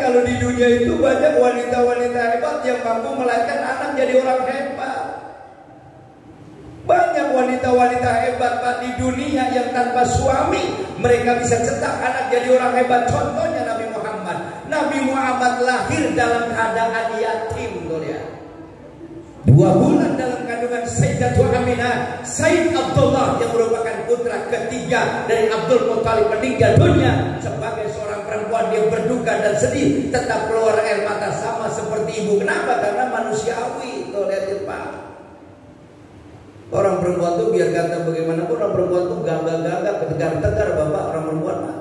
kalau di dunia itu banyak wanita-wanita hebat yang mampu melahirkan anak jadi orang hebat. Banyak wanita-wanita hebat Pak di dunia yang tanpa suami mereka bisa cetak anak jadi orang hebat. Contohnya Nabi Muhammad. Nabi Muhammad lahir dalam keadaan yatim, ya. 2 bulan dalam kandungan Sayyidatul Aminah. Sayyid Abdullah yang merupakan putra ketiga dari Abdul Muttalib meninggal dunia. Sebagai seorang perempuan dia berduka dan sedih, tetap keluar air mata sama seperti ibu. Kenapa? Karena manusiawi. Tuh lihat Pak. Orang perempuan tuh biar kata bagaimanapun orang perempuan tuh gagah-gagah, tegar-tegar Bapak orang perempuan Pak.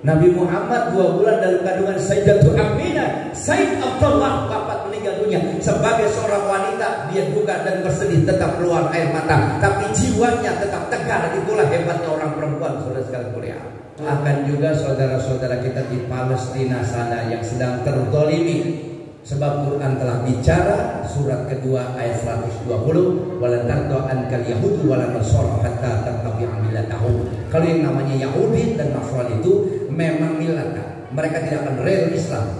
Nabi Muhammad 2 bulan dalam kandungan Sayyidatul Aminah. Sayyid Abdullah bapak meninggal dunia. Sebagai seorang wanita dia duka dan bersedih, tetap keluar air mata, tapi jiwanya tetap tegar. Itulah hebatnya orang perempuan, saudara sekalian kuliah. Akan juga saudara-saudara kita di Palestina sana yang sedang terzalimi. Sebab Quran telah bicara surat kedua ayat 120, walan tarda ankal yahudu walan nasara hatta tattabi'a millatahum. Kalau yang namanya Yahudi dan Nasrani itu memang milata, mereka tidak akan real Islam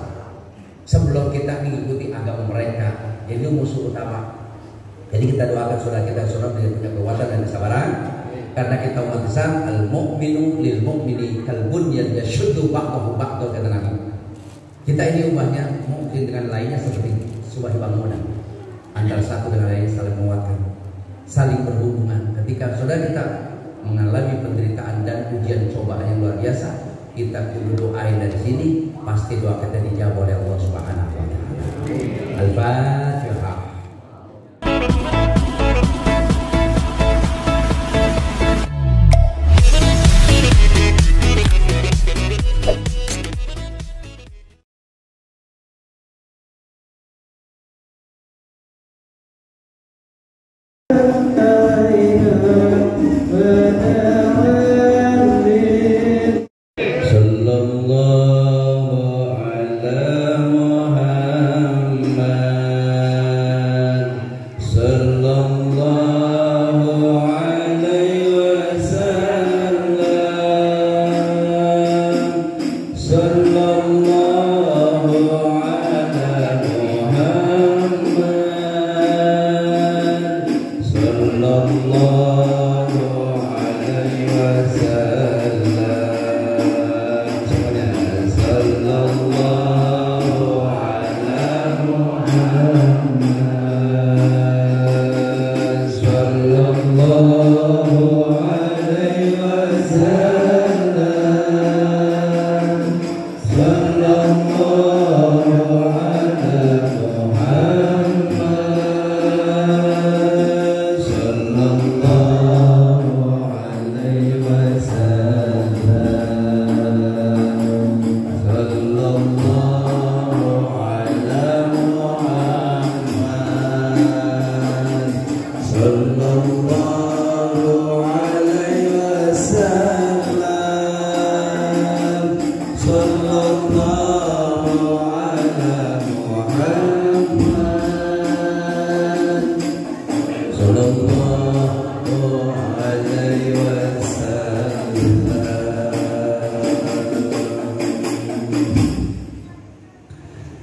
sebelum kita mengikuti agama mereka. Ini musuh utama. Jadi kita doakan saudara kita punya kekuatan dan kesabaran, karena kita umat Islam, al mu'minu lil mu'mini kal bunyan yashuddu ba'dahu ba'dahu, kata Nabi. Kita ini umatnya mungkin dengan lainnya seperti sebuah bangunan, antara satu dengan lain saling menguatkan, saling berhubungan. Ketika saudara kita mengalami penderitaan dan ujian cobaan yang luar biasa, kita kudu doain dari sini, pasti doa kita dijawab oleh Allah Subhanahu wa taala. Al-Fatihah.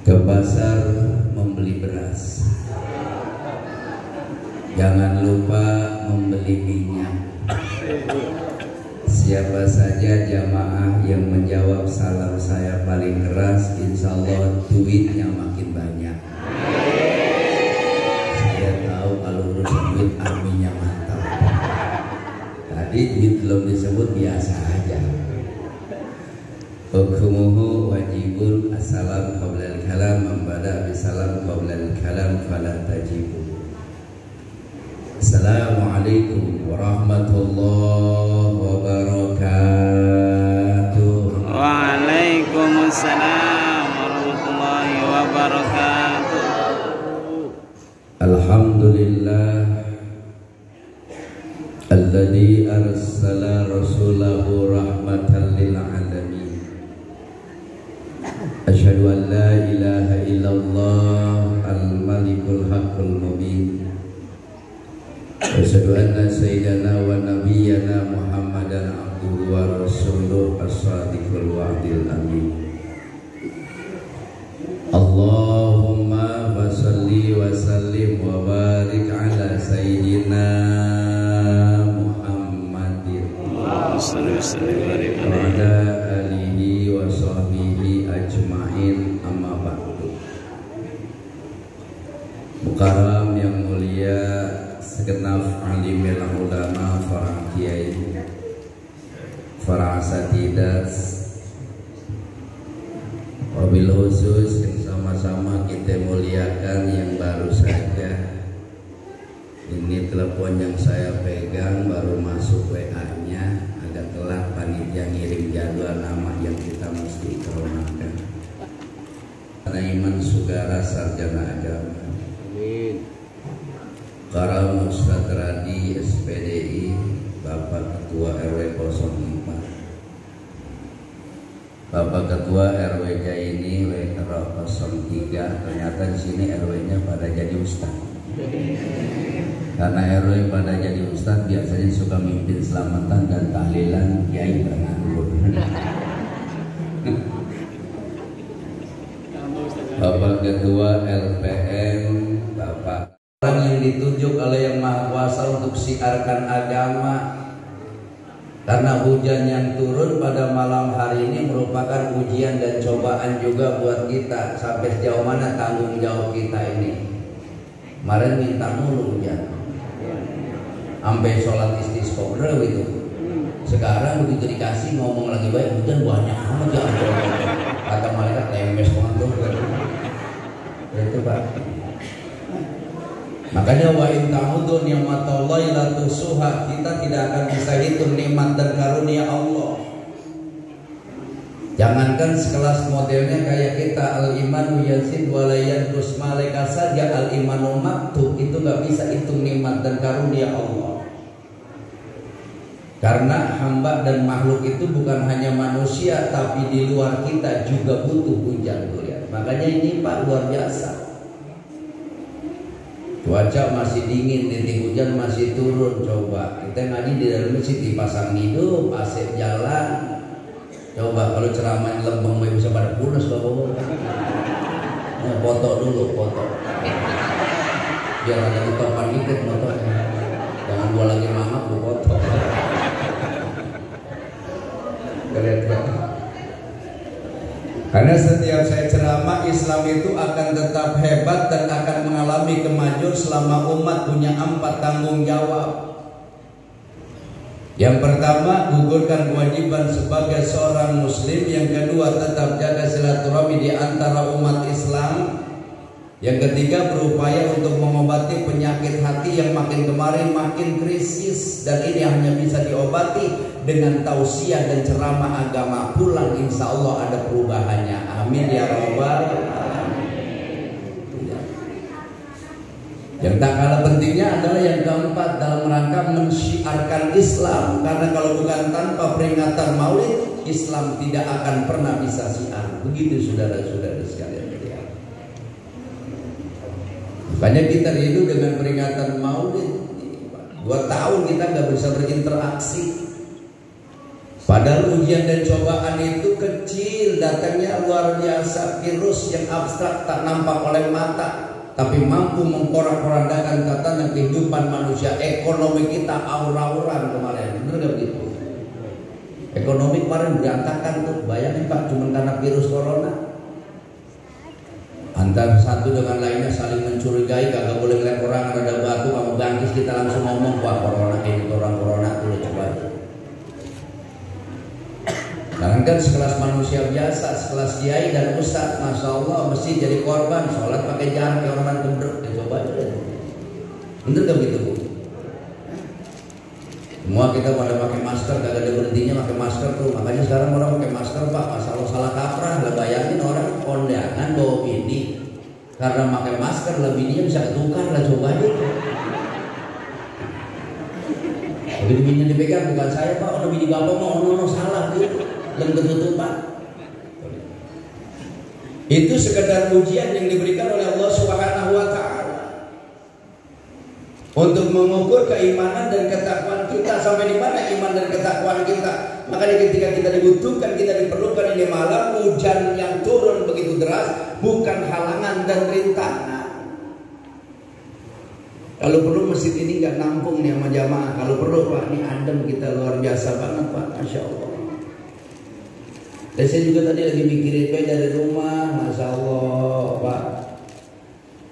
Ke pasar membeli beras, jangan lupa membeli minyak. Siapa saja jamaah yang menjawab salam saya paling keras, insya Allah duitnya makin banyak. Saya tahu kalau urusan duit arminya mantap. Tadi duit belum disebut, biasa aja. Hukumuhu wajibun assalam qablal kalam, membada bisalam qablal kalam fala tajibu. Assalamualaikum warahmatullahi wabarakatuh. Waalaikumsalam warahmatullahi wabarakatuh. Alhamdulillah alladzi arsala rasulahu rahmatan lil alamin. Asyhadu an la ilaha illallah al-malikul haqqul mubin. Asyhadu anna sayyidana wa nabiyyana Muhammadan abduhu wa rasuluh as-sadiqul wa'dil amin. Allahumma fasholli wa sallim wa barik ala sayyidina Muhammadin wa ala alihi wa sahbihi ajma'in, amma ba'du. Mukarram yang mulia, segenap alimil ulama, para kiai, para asatidat, wabil khusus yang sama-sama kita muliakan yang baru saja. Ini telepon yang saya pegang baru masuk WA-nya, agak telat panitia ngirim jadwal nama yang kita mesti koronakan. Iman Sugara Sarjana Agama, Karam Ustadz Radi SPDI, Bapak Ketua RW 04, Bapak Ketua RW ini WR 03. Ternyata di sini RW-nya pada jadi ustaz. Karena RW pada jadi ustaz biasanya suka mimpin selamatan dan tahlilan kiai beranggur. Bapak Ketua LPM, Bapak orang yang ditunjuk oleh Yang Maha Kuasa untuk siarkan agama. Karena hujan yang turun pada malam hari ini merupakan ujian dan cobaan juga buat kita. Sampai sejauh mana tanggung jawab kita ini. Kemarin minta mulu hujan, sampai sholat istisqa itu. Sekarang begitu dikasih ngomong lagi baik, hujan banyak amat ya. Kata malaikat lemes banget tuh. Itu Pak. Makanya wa in ta'udhu ni'matallahi la tuhsuha, kita tidak akan bisa hitung nikmat dan karunia Allah. Jangankan sekelas modelnya kayak kita, al-imanu yazid wa la yanqus, malaikat saja al-imanu maktub itu gak bisa hitung nikmat dan karunia Allah. Karena hamba dan makhluk itu bukan hanya manusia, tapi di luar kita juga butuh hujan tuh ya. Makanya ini Pak luar biasa. Cuaca masih dingin, titik hujan masih turun. Coba kita ngaji di dalam masjid dipasang hidup, AC jalan. Coba kalau ceramah lembeng bisa pada pulas bapak. Nah, foto dulu, foto. Biar ada utopan dikit motornya. Jangan gua lagi mangap gua foto. Kelihatan. Karena setiap saya ceramah, Islam itu akan tetap hebat dan akan mengalami kemajuan selama umat punya 4 tanggung jawab. Yang pertama, gugurkan kewajiban sebagai seorang muslim. Yang kedua, tetap jaga silaturahmi di antara umat Islam. Yang ketiga, berupaya untuk mengobati penyakit hati yang makin kemarin makin krisis, dan ini hanya bisa diobati dengan tausiah dan ceramah agama. Pulang insya Allah ada perubahannya. Amin ya rabbal alamin. Yang tak kalah pentingnya adalah yang keempat, dalam rangka mensyiarkan Islam. Karena kalau bukan tanpa peringatan Maulid, Islam tidak akan pernah bisa syiar. Begitu saudara-saudara sekalian. Makanya kita rindu dengan peringatan Maulid. 2 tahun kita nggak bisa berinteraksi. Padahal ujian dan cobaan itu kecil, datangnya luar biasa. Virus yang abstrak tak nampak oleh mata, tapi mampu memporak-porandakan tatanan kehidupan manusia. Ekonomi kita aur-auran kemarin, bener gak begitu? Ekonomi kemarin berantakan tuh. Bayangin Pak, cuma karena virus corona. Antara satu dengan lainnya saling mencurigai, kagak boleh ngeliat orang ada batu, kamu bangkis, kita langsung ngomong, wah corona ini, orang corona tuh coba. Jangan kan sekelas manusia biasa, sekelas kiai dan ustadz, masya Allah mesti jadi korban, sholat pakai jarak kayak orang gendrek, coba aja deh. Bener gak gitu Bu? Semua kita pada pakai masker, kagak ada berhentinya pakai masker tuh. Makanya sekarang orang pakai masker Pak, masalah salah kaprah lah. Bayangin orang kondangan bawa bini, karena pakai masker lah bininya bisa ketukar lah, coba aja tuh. Tapi bininya dipegang bukan saya Pak, orang bini bapak mau no salah gitu, belum ketutupan. Itu sekedar ujian yang diberikan oleh Allah Subhanahu wa Ta'ala untuk mengukur keimanan dan ketakwaan kita, sampai di mana iman dan ketakwaan kita. Makanya ketika kita dibutuhkan, kita diperlukan, ini malam hujan yang turun begitu deras, bukan halangan dan rintangan. Kalau perlu masjid ini nggak nampung nih sama jamaah. Kalau perlu Pak, ini adem kita luar biasa banget Pak, Masya Allah. Dan saya juga tadi lagi mikirin dari rumah, Masya Allah Pak.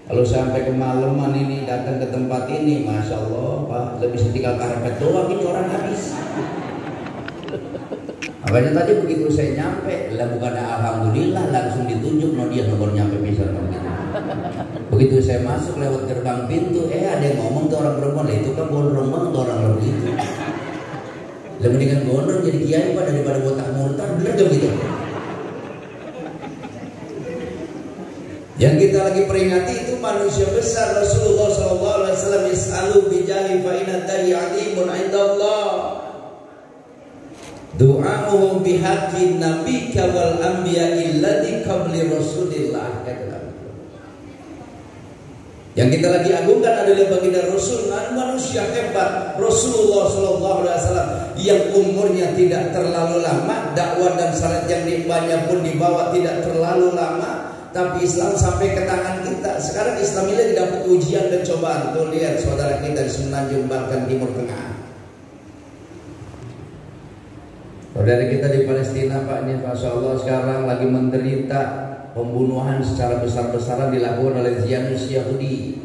Kalau sampai kemalaman ini datang ke tempat ini, Masya Allah Pak, lebih setinggal karpet doang ini orang habis. Makanya tadi begitu saya nyampe, lah bukannya alhamdulillah langsung ditunjuk no dia nomor nyampe bisa begitu. Begitu saya masuk lewat gerbang pintu, ada yang ngomong tuh orang perempuan, lah itu kan gondrong banget orang begitu. Lah mendingan gondrong jadi kiai Pak daripada botak murtad, bener gak gitu? Yang kita lagi peringati itu manusia besar Rasulullah SAW yas'alu bijahi fa'inatahi alimun indallah du'a'uhum bihaqqin nabika wal anbiya illadhi qabli rasulillah. Yang kita lagi agungkan adalah baginda Rasul, manusia hebat Rasulullah SAW yang umurnya tidak terlalu lama, dakwah dan syarat yang dibawa pun dibawa tidak terlalu lama. Tapi Islam sampai ke tangan kita. Sekarang Islam ini dapat ujian dan cobaan. Tuh lihat saudara kita di Semenanjung Bahkan Timur Tengah. Saudara kita di Palestina Pak, ini Masya Allah sekarang lagi menderita pembunuhan secara besar-besaran dilakukan oleh Zionist Yahudi.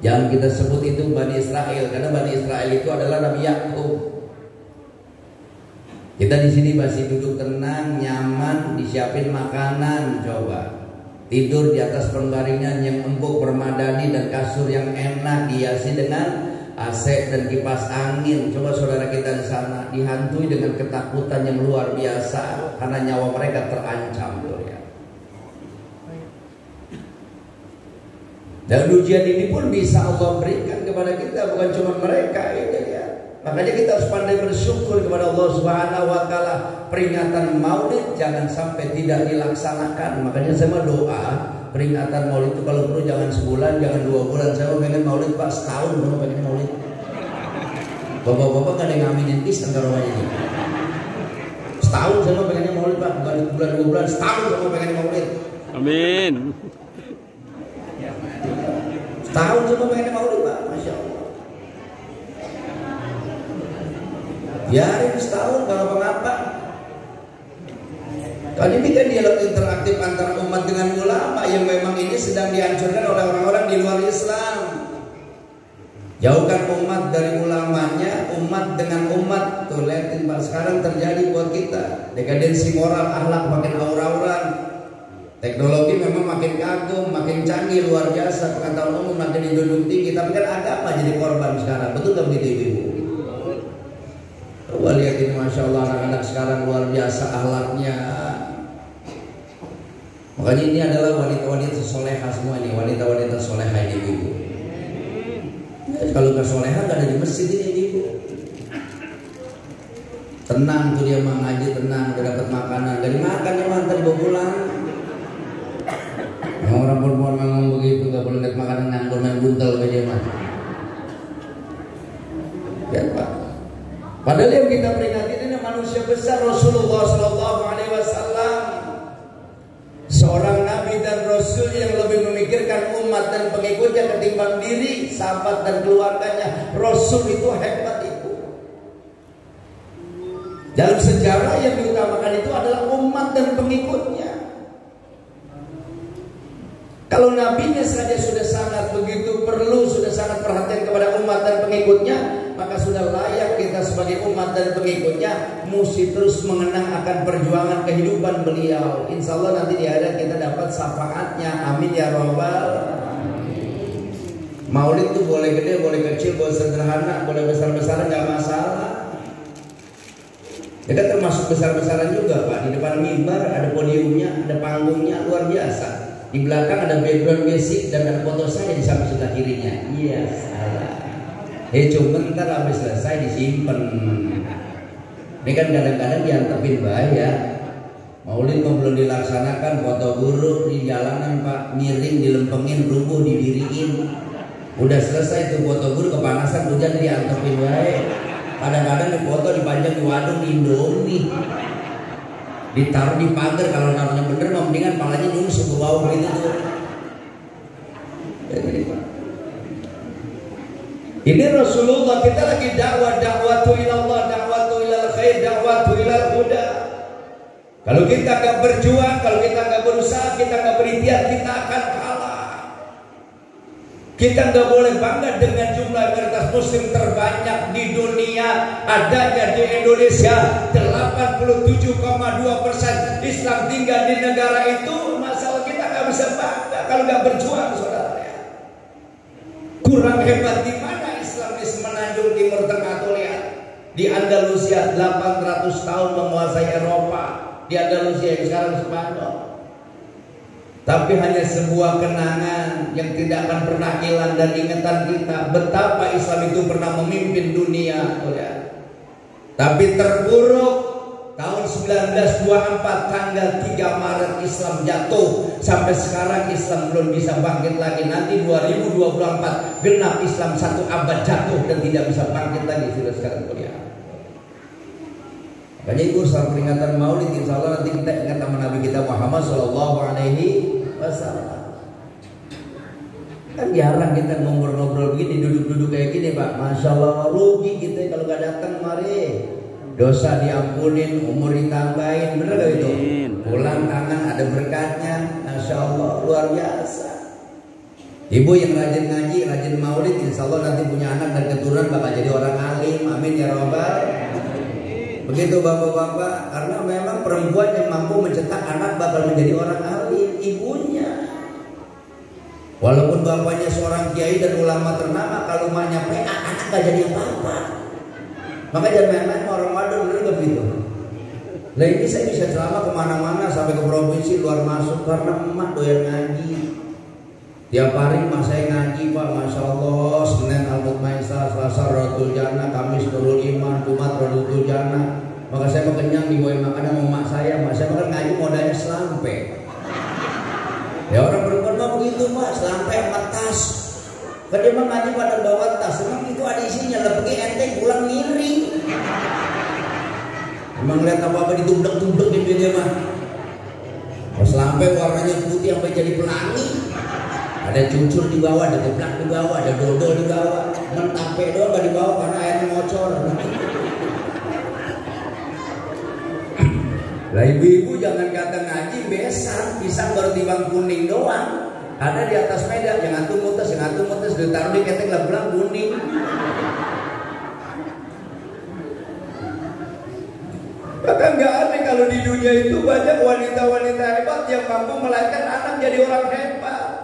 Jangan kita sebut itu Bani Israel, karena Bani Israel itu adalah Nabi Yakub. Kita di sini masih duduk tenang, nyaman, disiapin makanan, coba. Tidur di atas pembaringan yang empuk, permadani dan kasur yang enak, dihiasi dengan AC dan kipas angin. Coba saudara kita di sana dihantui dengan ketakutan yang luar biasa karena nyawa mereka terancam, ya. Dan ujian ini pun bisa Allah berikan kepada kita, bukan cuma mereka, ya. Makanya kita harus pandai bersyukur kepada Allah Subhanahu wa Ta'ala. Peringatan Maulid jangan sampai tidak dilaksanakan. Makanya saya mau doa peringatan Maulid itu kalau perlu jangan sebulan, jangan 2 bulan. Saya mau pengen Maulid Pak setahun, mau pengen Maulid. Bapak-bapak gak ada yang ngaminin pisang kalau ini. Setahun saya mau pengennya Maulid Pak, bukan bulan 2 bulan, setahun saya mau pengen Maulid. Amin. Setahun saya mau pengen Maulid Pak, Masya Allah. Biarin setahun kalau mengapa. Kan ini kan dialog interaktif antara umat dengan ulama yang memang ini sedang dihancurkan oleh orang-orang di luar Islam. Jauhkan umat dari ulamanya, umat dengan umat. Tuh lihatin Pak, sekarang terjadi buat kita dekadensi moral, akhlak makin aur-auran. Teknologi memang makin kagum, makin canggih, luar biasa. Pengetahuan umum makin dijunjung tinggi, tapi kan agama jadi korban sekarang. Betul nggak begitu Ibu? Coba lihat ini, Masya Allah, anak-anak sekarang luar biasa akhlaknya. Makanya ini adalah wanita-wanita soleha semua ini, wanita-wanita soleha ini Ibu. Ya, kalau nggak soleha nggak ada di masjid ini Ibu. Tenang tuh dia mengaji, tenang, udah dapat makanan, dari makan ya mantan dibawa pulang. Orang perempuan memang begitu, nggak boleh dapat makanan nganggur main buntel aja mah. Ya Pak. Padahal yang kita peringati ini manusia besar Rasulullah SAW, seorang Nabi dan Rasul yang lebih memikirkan umat dan pengikutnya ketimbang diri, sahabat dan keluarganya. Rasul itu hebat itu. Dalam sejarah yang diutamakan itu adalah umat dan pengikutnya. Kalau nabinya saja sudah sangat begitu perlu, sudah sangat perhatian kepada umat dan pengikutnya, maka sudah layak kita sebagai umat dan pengikutnya mesti terus mengenang akan perjuangan kehidupan beliau. Insya Allah nanti di akhirat kita dapat syafaatnya. Amin ya Rabbal. Maulid itu boleh gede, boleh kecil, boleh sederhana, boleh besar-besaran, nggak masalah. Ya kan termasuk besar-besaran juga Pak. Di depan mimbar ada podiumnya, ada panggungnya, luar biasa. Di belakang ada background basic dan ada foto saya di samping sebelah kirinya. Iya, salah. Cuma ntar habis selesai disimpan. Ini kan kadang-kadang diantepin bahaya. Maulid belum dilaksanakan, foto guru di jalanan Pak, miring, dilempengin, rubuh, didiriin. Udah selesai tuh foto guru, kepanasan, hujan diantepin bahaya. Kadang-kadang di foto dipajang di waduk Indomie. Ditaruh di pagar, kalau naruhnya bener mendingan palanya nyungsuk ke bawah gitu tuh. Ini Rasulullah, kita lagi dakwatu ilallah, dakwatu ilal khair, dakwatu ilal huda. Kalau kita gak berjuang, kalau kita gak berusaha, kita gak berikhtiar, kita akan kalah. Kita gak boleh bangga dengan jumlah mayoritas muslim terbanyak di dunia. Adanya di Indonesia 87,2% Islam tinggal di negara itu. Masalah kita gak bisa bangga kalau gak berjuang, saudara. Kurang hebat di mana Islam di semenanjung Timur Tengah tuh, lihat. Di Andalusia 800 tahun menguasai Eropa. Di Andalusia yang sekarang Spanyol. Tapi hanya sebuah kenangan yang tidak akan pernah hilang dan ingatan kita. Betapa Islam itu pernah memimpin dunia, ya. Tapi terpuruk tahun 1924 tanggal 3 Maret Islam jatuh. Sampai sekarang Islam belum bisa bangkit lagi. Nanti 2024 genap Islam 1 abad jatuh dan tidak bisa bangkit lagi, sudah sekarang kuliah. Makanya itu saat peringatan Maulid, insya Allah nanti kita ingat sama Nabi kita Muhammad Sallallahu Alaihi Wasallam. Kan jarang kita ngobrol-ngobrol begini, duduk-duduk kayak gini, Pak. Masya Allah, rugi kita kalau gak datang mari. Dosa diampunin, umur ditambahin, bener gak itu? Pulang tangan ada berkatnya, Masya Allah, luar biasa. Ibu yang rajin ngaji, rajin maulid, insya Allah nanti punya anak dan keturunan bakal jadi orang alim, amin ya robbal. Begitu bapak-bapak, karena memang perempuan yang mampu mencetak anak bakal menjadi orang alim, ibunya. Walaupun bapaknya seorang kiai dan ulama ternama, kalau emaknya PA, anak gak jadi apa-apa. Maka jangan main-main orang Madon, bener gak begitu? Nah ini saya bisa ceramah kemana-mana sampai ke provinsi luar masuk karena emak doyan ngaji. Tiap hari emak saya ngaji, Pak, Masya Allah. Senin Al-Mutmaisah, Selasa Radul Jannah, Kamis Nurul Iman, Jumat Radul Jannah. Maka saya mau kenyang dibawain makanan sama emak saya makan ngaji modalnya selampe. Ya orang perempuan mah begitu, Pak, selampe sama tas. Kan dia mah ngaji pada bawa tas, emang itu ada isinya, lah pergi enteng pulang miring. Emang lihat apa-apa ditublek-tublek gitu dia mah. Pas lampe warnanya putih sampai jadi pelangi. Ada cucur di bawah, ada geplak di bawah, ada dodol di bawah. Mentape doang gak di bawah karena airnya ngocor. Lah ibu-ibu jangan kata ngaji besan, pisang baru timbang kuning doang. Ada di atas meja, yang antum mutas, ditaruh di ketek lah bilang kuning. Maka nggak aneh kalau di dunia itu banyak wanita-wanita hebat yang mampu melahirkan anak jadi orang hebat.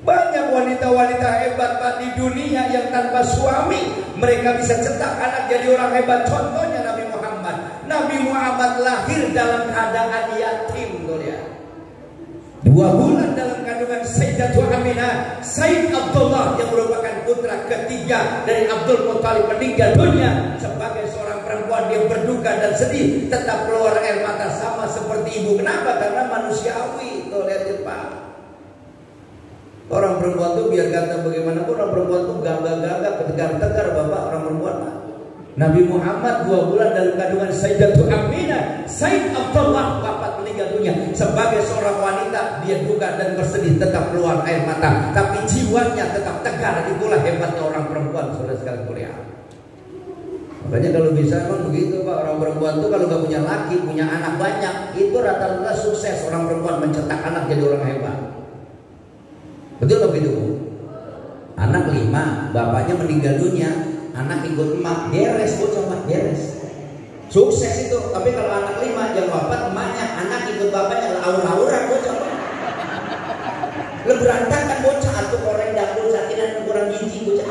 Banyak wanita-wanita hebat, Pak, di dunia yang tanpa suami mereka bisa cetak anak jadi orang hebat. Contohnya Nabi Muhammad. Nabi Muhammad lahir dalam keadaan yatim, ya. 2 bulan dalam kandungan Sayyidatul Aminah, Sayyid Abdullah yang merupakan putra ketiga dari Abdul Muttalib meninggal dunia. Sebagai seorang perempuan dia berduka dan sedih, tetap keluar air mata sama seperti ibu. Kenapa? Karena manusiawi. Tuh lihat, Pak. Orang perempuan tuh biar kata bagaimanapun orang perempuan tuh gagah-gagah, tegar-tegar, Bapak, orang perempuan. Nabi Muhammad 2 bulan dalam kandungan Sayyidatul Aminah, Sayyid Abdullah bapak meninggal dunia. Sebagai seorang wanita dia duka dan bersedih, tetap keluar air mata, tapi jiwanya tetap tegar. Itulah hebatnya orang perempuan, saudara sekalian kuliah. Makanya kalau bisa emang begitu, Pak. Orang perempuan tuh kalau gak punya laki, punya anak banyak, itu rata-rata sukses. Orang perempuan mencetak anak jadi orang hebat. Betul gak begitu? Anak 5, bapaknya meninggal dunia, anak ikut emak, beres, coba beres. Sukses itu. Tapi kalau anak 5 yang wafat emaknya, anak ikut bapaknya, aur-auran bocah. Berantakan bocah, atau koreng dapur sakinan kurang gizi bocah.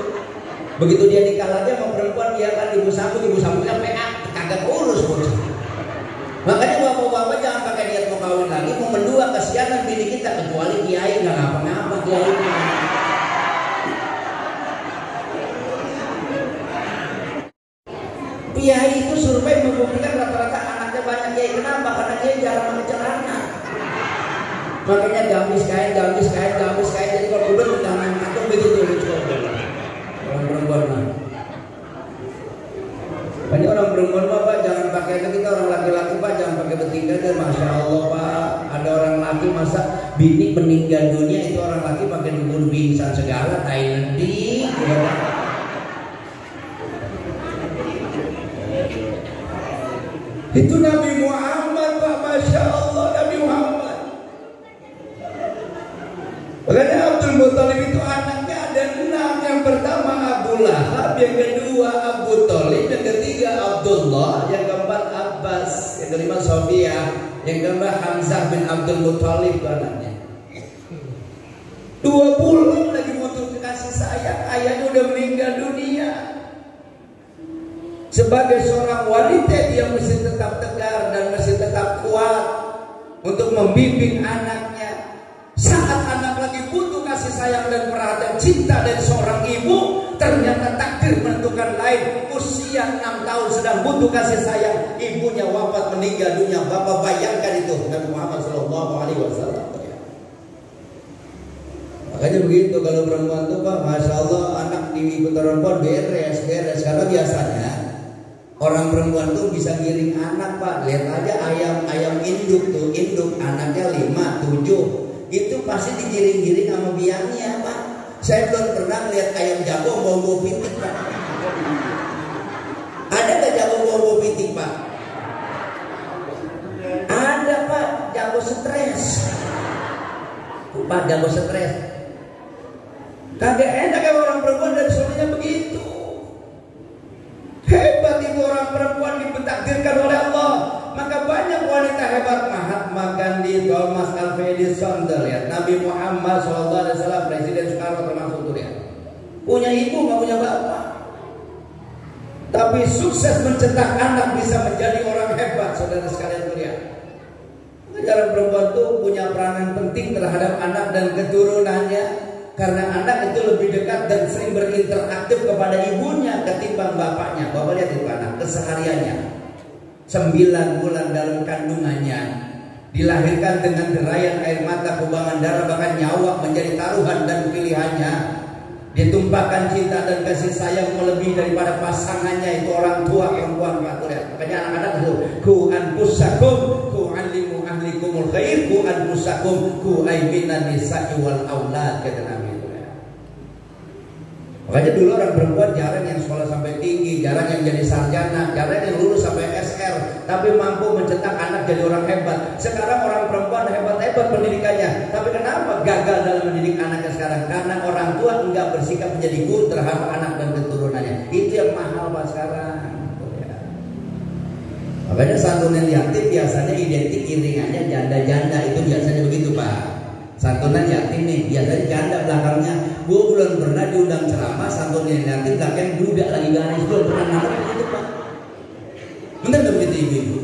Begitu dia nikah lagi sama perempuan, dia kan ibu sambungnya PA, kagak urus bocah. Makanya bapak-bapak jangan pakai niat mau kawin lagi, mau mendua, kasihan bini kita, kecuali kiai nggak ngapa-ngapa kiai. Kiai itu survei membuktikan rata-rata anaknya banyak kiai. Kenapa? Karena dia jarang mengejar anak. Makanya gamis kain. Jadi kalau udah jangan antum begitu dulu. Orang perempuan mah. Banyak orang perempuan, Bapak, jangan pakai Maka itu kita orang laki-laki Pak jangan pakai bertingkah deh. Masya Allah Pak, ada orang laki masa bini meninggal dunia itu orang laki pakai dibunuh pingsan segala, Thailand di. Itu Nabi Muhammad Pak, Masya Allah Nabi Muhammad. Makanya Abdul Muthalib itu anaknya ada 6. Yang pertama Abu Lahab, yang kedua Abu Thalib, yang ketiga Abdullah, yang keempat Abbas, yang kelima Sofia, yang keempat Hamzah bin Abdul Muthalib itu anaknya. 20 lagi butuh kasih sayang, ayahnya udah meninggal dunia. Sebagai seorang wanita dia mesti tetap tegar dan mesti tetap kuat untuk membimbing anaknya. Saat anak lagi butuh kasih sayang dan perhatian cinta dari seorang ibu, ternyata takdir menentukan lain. Usia 6 tahun sedang butuh kasih sayang, ibunya wafat meninggal dunia. Bapak bayangkan itu Nabi Muhammad SAW. Makanya begitu kalau perempuan tuh Pak, Masya Allah anak di ibu perempuan beres. Karena biasanya orang perempuan tuh bisa ngiring anak Pak. Lihat aja ayam induk tuh, induk anaknya 5, 7. Itu pasti digiring-giring sama biangnya Pak. Saya belum pernah lihat ayam jago bawa pitik Pak. Ada nggak jago bawa pitik Pak? Ada Pak, jago stres. Pak jago stres. Kagak enak ya orang perempuan dan suaminya begitu. Hebat itu orang perempuan ditakdirkan oleh Allah. Maka banyak wanita hebat. Mahatma Gandhi, Thomas Alva Edison, lihat Nabi Muhammad SAW, Presiden Soekarno termasuk tuh lihat. Punya ibu nggak punya bapak, tapi sukses mencetak anak bisa menjadi orang hebat. Saudara sekalian tuh lihat. Pengajaran perempuan tuh punya peranan penting terhadap anak dan keturunannya. Karena anak itu lebih dekat dan sering berinteraktif kepada ibunya ketimbang bapaknya. Bapak lihat itu anak kesehariannya 9 bulan dalam kandungannya, dilahirkan dengan derayan air mata, kubangan darah, bahkan nyawa menjadi taruhan dan pilihannya. Ditumpahkan cinta dan kasih sayang melebihi daripada pasangannya, itu orang tua perempuan Pak. Lihat. Makanya anak-anak itu ku anfusakum ku alimu ahlikumul khair ku anfusakum ku aibinan nisa'i wal aulad, kata Nabi. Makanya dulu orang perempuan jarang yang sekolah sampai tinggi, jarang yang jadi sarjana, jarang yang lulus sampai SR, tapi mampu mencetak anak jadi orang hebat. Sekarang orang perempuan hebat-hebat pendidikannya, tapi kenapa gagal dalam mendidik anaknya sekarang? Karena orang tua enggak bersikap menjadi guru terhadap anak dan keturunannya. Itu yang mahal Pak sekarang. Makanya santunan yatim biasanya identik iringannya janda-janda, itu biasanya begitu Pak. Santunan yatim nih biasanya janda belakangnya. Gue belum pernah diundang ceramah santunan yatim belakang duda lagi garis, belum pernah nangkep begitu Pak. Bener nggak begitu ibu?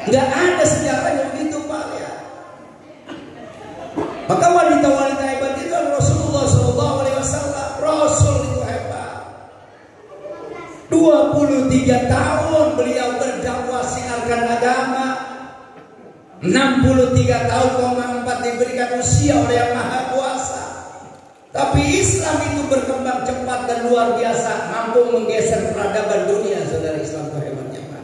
Nggak ada sejarahnya begitu Pak ya. Maka wanita-wanita hebat itu Rasulullah SAW. Rasul itu hebat. 23 tahun beliau berdakwah siarkan agama. 63 tahun 4 diberikan usia oleh Yang Maha Kuasa. Tapi Islam itu berkembang cepat dan luar biasa, mampu menggeser peradaban dunia. Saudara, Islam itu hebatnya Pak.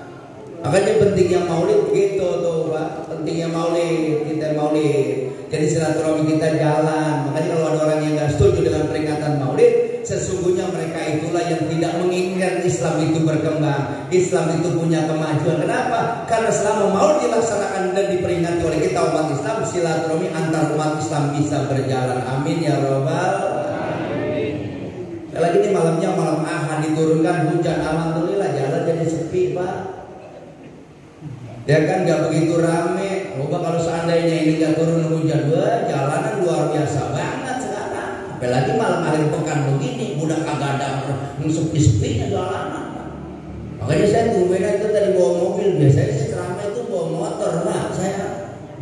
Makanya pentingnya maulid begitu tuh Pak. Pentingnya maulid, kita maulid. Jadi silaturahmi kita jalan. Makanya kalau ada orang yang nggak setuju dengan peringatan maulid, sesungguhnya mereka itulah yang tidak menginginkan Islam itu berkembang, Islam itu punya kemajuan. Kenapa? Karena selama maulid dilaksanakan dan diperingati oleh kita umat Islam, silaturahmi antar umat Islam bisa berjalan. Amin ya robbal alamin. Lagi ini malamnya malam Ahad diturunkan hujan, alhamdulillah jalan jadi sepi Pak. Ya kan nggak begitu rame. Coba kalau seandainya ini nggak turun hujan, wah jalanan luar biasa banget sekarang. Apalagi malam akhir pekan begini, udah kagak ada sepi-sepinya jalanan. Makanya saya tungguin itu tadi bawa mobil. Biasanya saya ceramah itu bawa motor Pak. Saya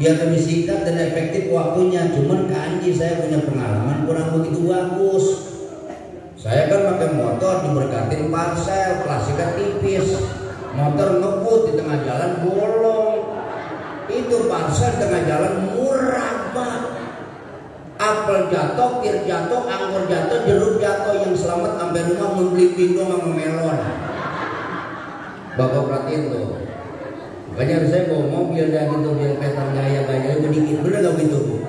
biar lebih singkat dan efektif waktunya. Cuman kanji saya punya pengalaman kurang begitu bagus. Saya kan pakai motor diberkatin parcel, plastiknya tipis. Motor ngebut di tengah jalan bolong. Itu parcel tengah jalan murah Pak. Apel jatuh, pir jatuh, anggur jatuh, jeruk jatuh. Yang selamat sampai rumah membeli pindong sama melon. Bapak perhatiin tuh. Makanya harus saya bawa mobil dah gitu biar petan gaya sedikit. Bener gak gitu?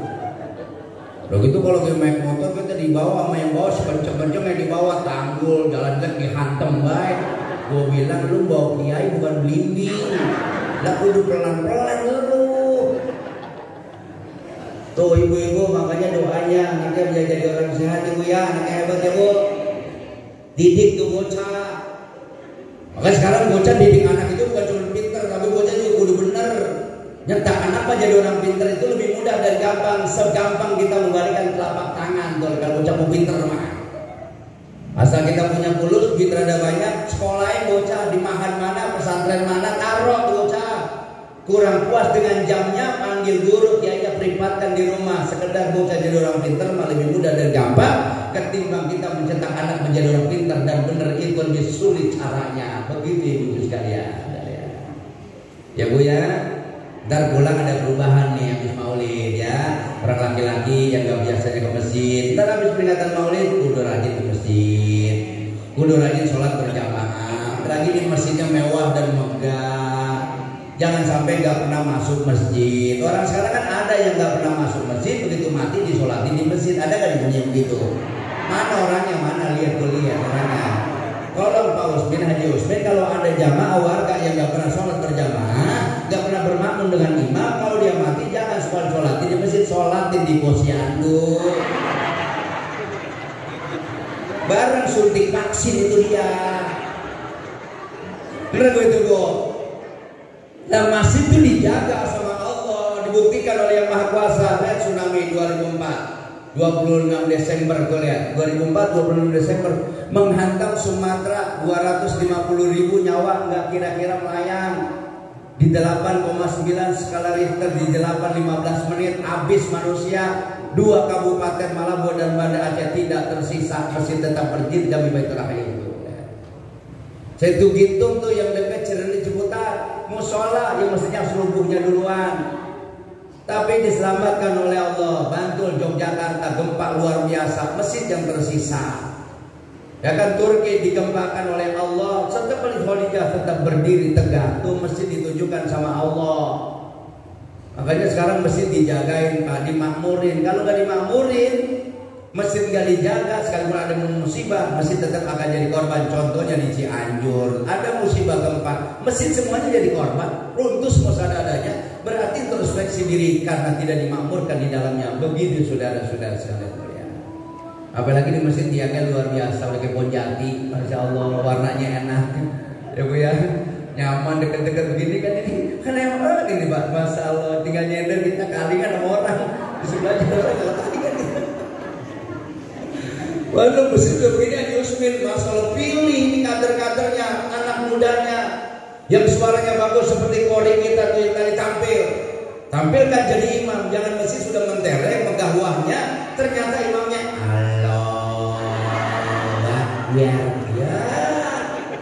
Udah gitu kalau kita naik motor kita dibawa sama yang bawa sekenceng-kenceng yang dibawa tanggul jalan kaki dihantem baik. Gue bilang lu bawa kiai bukan belimbing. Lah kudu pelan-pelan lu. Tuh ibu-ibu makanya doanya anaknya bisa jadi orang sehat ibu ya, anaknya hebat ya bu. Didik tuh bocah. Makanya sekarang bocah didik anak itu bukan cuma pinter, tapi bocah juga kudu bener. Nyetak anak apa jadi orang pinter itu lebih mudah dan gampang. Segampang kita membalikan telapak tangan tuh kalau bocah mau pinter mah. Asal kita punya kulus, duit rada banyak, sekolahin bocah di mahan mana, pesantren mana, taruh tuh bocah. Kurang puas dengan jamnya, panggil guru, kiainya privatkan di rumah. Sekedar bocah jadi orang pinter malah lebih mudah dan gampang ketimbang kita mencetak anak menjadi orang pinter dan benar itu lebih sulit caranya. Begitu ibu sekalian. Ya bu ya, ntar pulang ada perubahan nih habis maulid ya. Orang laki-laki yang gak biasanya ke masjid, ntar habis peringatan maulid kudu rajin ke masjid, kudu rajin sholat berjamaah. Lagi di masjidnya mewah dan megah. Jangan sampai nggak pernah masuk masjid. Orang sekarang kan ada yang nggak pernah masuk masjid, begitu mati disolatin di masjid. Ada nggak di dunia begitu? Mana orangnya? Mana lihat orangnya. Tolong Pak Usmin, Haji Usmin, kalau ada jamaah warga yang nggak pernah sholat berjamaah, nggak pernah bermakmum dengan imam, kalau dia mati jangan sholatin di masjid, sholatin di posyandu. Bareng suntik vaksin itu dia. Bener gue itu bu. Nah masjid itu dijaga sama Allah, dibuktikan oleh Yang Maha Kuasa. Lihat tsunami 2004, 26 Desember tuh lihat, 2004 26 Desember menghantam Sumatera, 250.000 nyawa nggak kira-kira melayang. Di 8,9 skala Richter di 8:15 menit habis manusia. 2 kabupaten Malabo dan Banda Aceh tidak tersisa, masih tetap berdiri demi Baitur Rahim. Saya tuh hitung tuh yang dekat Cirende Ciputat, musola yang mestinya seluruhnya duluan, tapi diselamatkan oleh Allah. Bantul Yogyakarta gempa luar biasa, masjid yang tersisa. Ya kan Turki digempakan oleh Allah, tetap Khadijah tetap berdiri tegak. Tuh masjid ditujukan sama Allah. Makanya sekarang masjid dijagain Pak, dimakmurin. Kalau nggak dimakmurin, masjid nggak dijaga, sekalipun ada musibah, masjid tetap akan jadi korban. Contohnya di Cianjur, ada musibah gempa, masjid semuanya jadi korban, runtuh semua seadanya. Berarti introspeksi diri karena tidak dimakmurkan di dalamnya. Begitu saudara-saudara sekalian. Apalagi di masjid tiangnya luar biasa, oleh kebon jati, masya Allah, warnanya enak, ya bu ya, nyaman deket-deket begini kan ini, kan emang ini Pak, masya Allah, tinggal nyender kita kalingan sama orang di sebelahnya orang tadi kan. Waduh masjid udah begini Haji Usmin, masalah pilih ini kader-kadernya, anak mudanya yang suaranya bagus seperti kori kita tuh yang tadi tampilkan jadi imam. Jangan masjid sudah mentereng megah wahnya, ternyata imamnya Allah ya.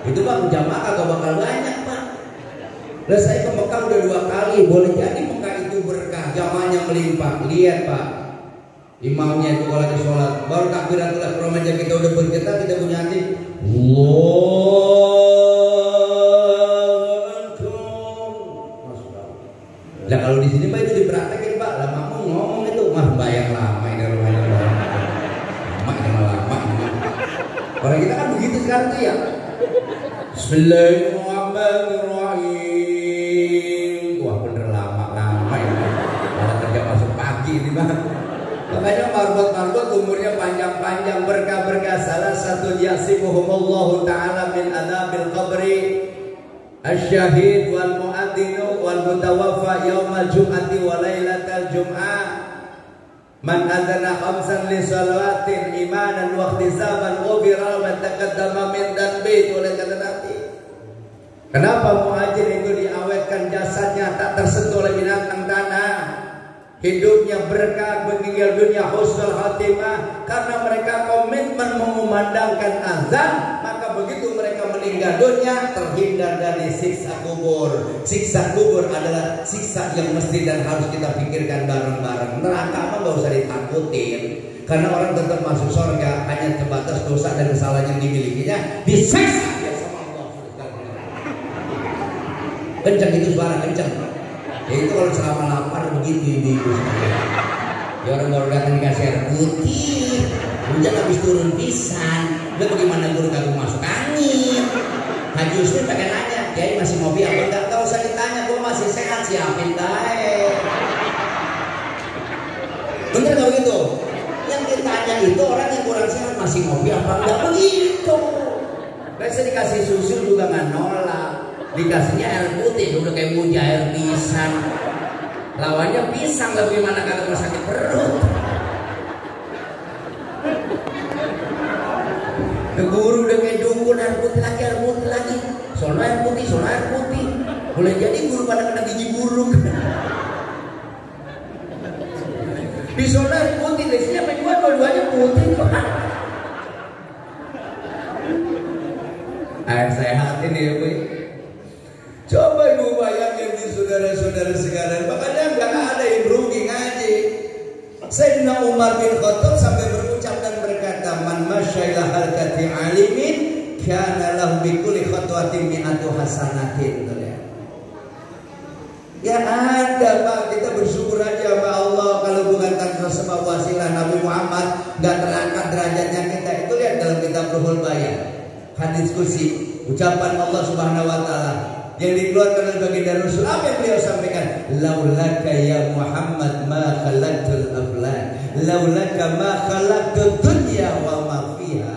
Itu Pak jamaah kagak bakal banyak Pak. Lah saya ke Mekah udah 2 kali, boleh jadi Mekah itu berkah, jamaahnya melimpah. Lihat Pak, imamnya itu kalau lagi sholat baru takbiratul ihram aja kita udah bergetar, kita punya hati lah. Kalau di sini Pak itu dipraktekin Pak, lah makmum ngomong itu mah bayang lama ini rumahnya lama. Orang kita kan begitu sekarang tuh ya. Bismillahirrahmanirrahim. Wah bener lama ini. Malah kerja masuk pagi ini Pak. Makanya marbot umurnya panjang-panjang, berkah-berkah. Salah satu yasimuhumullahu ta'ala min adzabil qabri asyahid wal muadzinu wal mutawaffa yaumal jum'ati wa lailatal jum'ah. Man adzana khamsan li salawatin imanan wa ihtisaban ghufira ma taqaddama min dhanbi. Oleh kata Nabi, kenapa muhajir itu diawetkan jasadnya tak tersentuh oleh binatang tanah, hidupnya berkah, meninggal dunia husnul khatimah? Karena mereka komitmen mengumandangkan azan, maka begitu mereka meninggal dunia terhindar dari siksa kubur. Siksa kubur adalah siksa yang mesti dan harus kita pikirkan bareng-bareng. Neraka mah gak usah ditakutin, karena orang tetap masuk surga hanya sebatas dosa dan kesalahan yang dimilikinya. Disiksa dia sama Allah. Kencang itu suara kencang. Ya itu kalau selama lapar begitu ibu-ibu. Ya orang baru datang dikasih air putih, hujan habis turun pisan. Udah bagaimana guru kagak masuk angin. Haji Usmin pakai nanya, Kiai masih ngopi apa enggak? Gak usah ditanya, gue masih sehat, siapin dae. Bener gak begitu? Yang ditanya itu orang yang kurang sehat masih ngopi apa enggak? Begitu. Biasa dikasih susu juga nggak nolak. Dikasihnya air putih udah kayak muja air pisang. Lawannya pisang, lah gimana kalau sakit perut? Guru udah kayak dukun, air putih lagi. Soalnya air putih. Boleh jadi guru pada kena gigi buruk. Di soalnya air putih, lesnya apa dua-duanya putih. Air sehat ini ya Bu. Coba ibu bayangin di saudara-saudara sekalian, makanya nggak ada yang rugi ngaji. Sayyidina Umar bin Khattab sampai berucap dan berkata, man masya ila halqati alimin kana lahu bi kulli khatwatin mi'atu hasanatin. Ya ada Pak, kita bersyukur aja sama Allah. Kalau bukan tanpa sebab wasilah Nabi Muhammad nggak terangkat derajatnya kita. Itu lihat dalam kitab Ruhul Bayan, hadis kursi, ucapan Allah Subhanahu wa taala yang dikeluarkan oleh baginda Rasul. Apa yang beliau sampaikan? Laulaka ya Muhammad ma khalaqtul aflan, laulaka ma khalaqtud dunya wa ma fiha.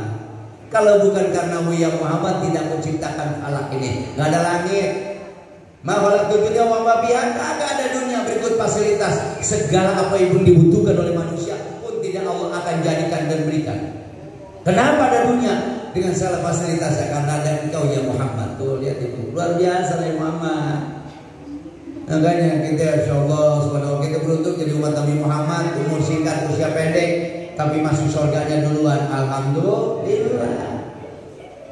Kalau bukan karenamu ya Muhammad, tidak menciptakan falak ini, nggak ada langit. Ma khalaqtud dunya wa ma fiha, nggak ada dunia berikut fasilitas. Segala apa yang dibutuhkan oleh manusia pun tidak Allah akan jadikan dan berikan. Kenapa ada dunia? Dengan salah fasilitas, karena ada engkau ya Muhammad. Tuh lihat itu luar biasa ya Muhammad. Makanya kita insya Allah subhanahu kita beruntung jadi umat Nabi Muhammad. Umur singkat, usia pendek, tapi masuk surganya duluan. Alhamdulillah.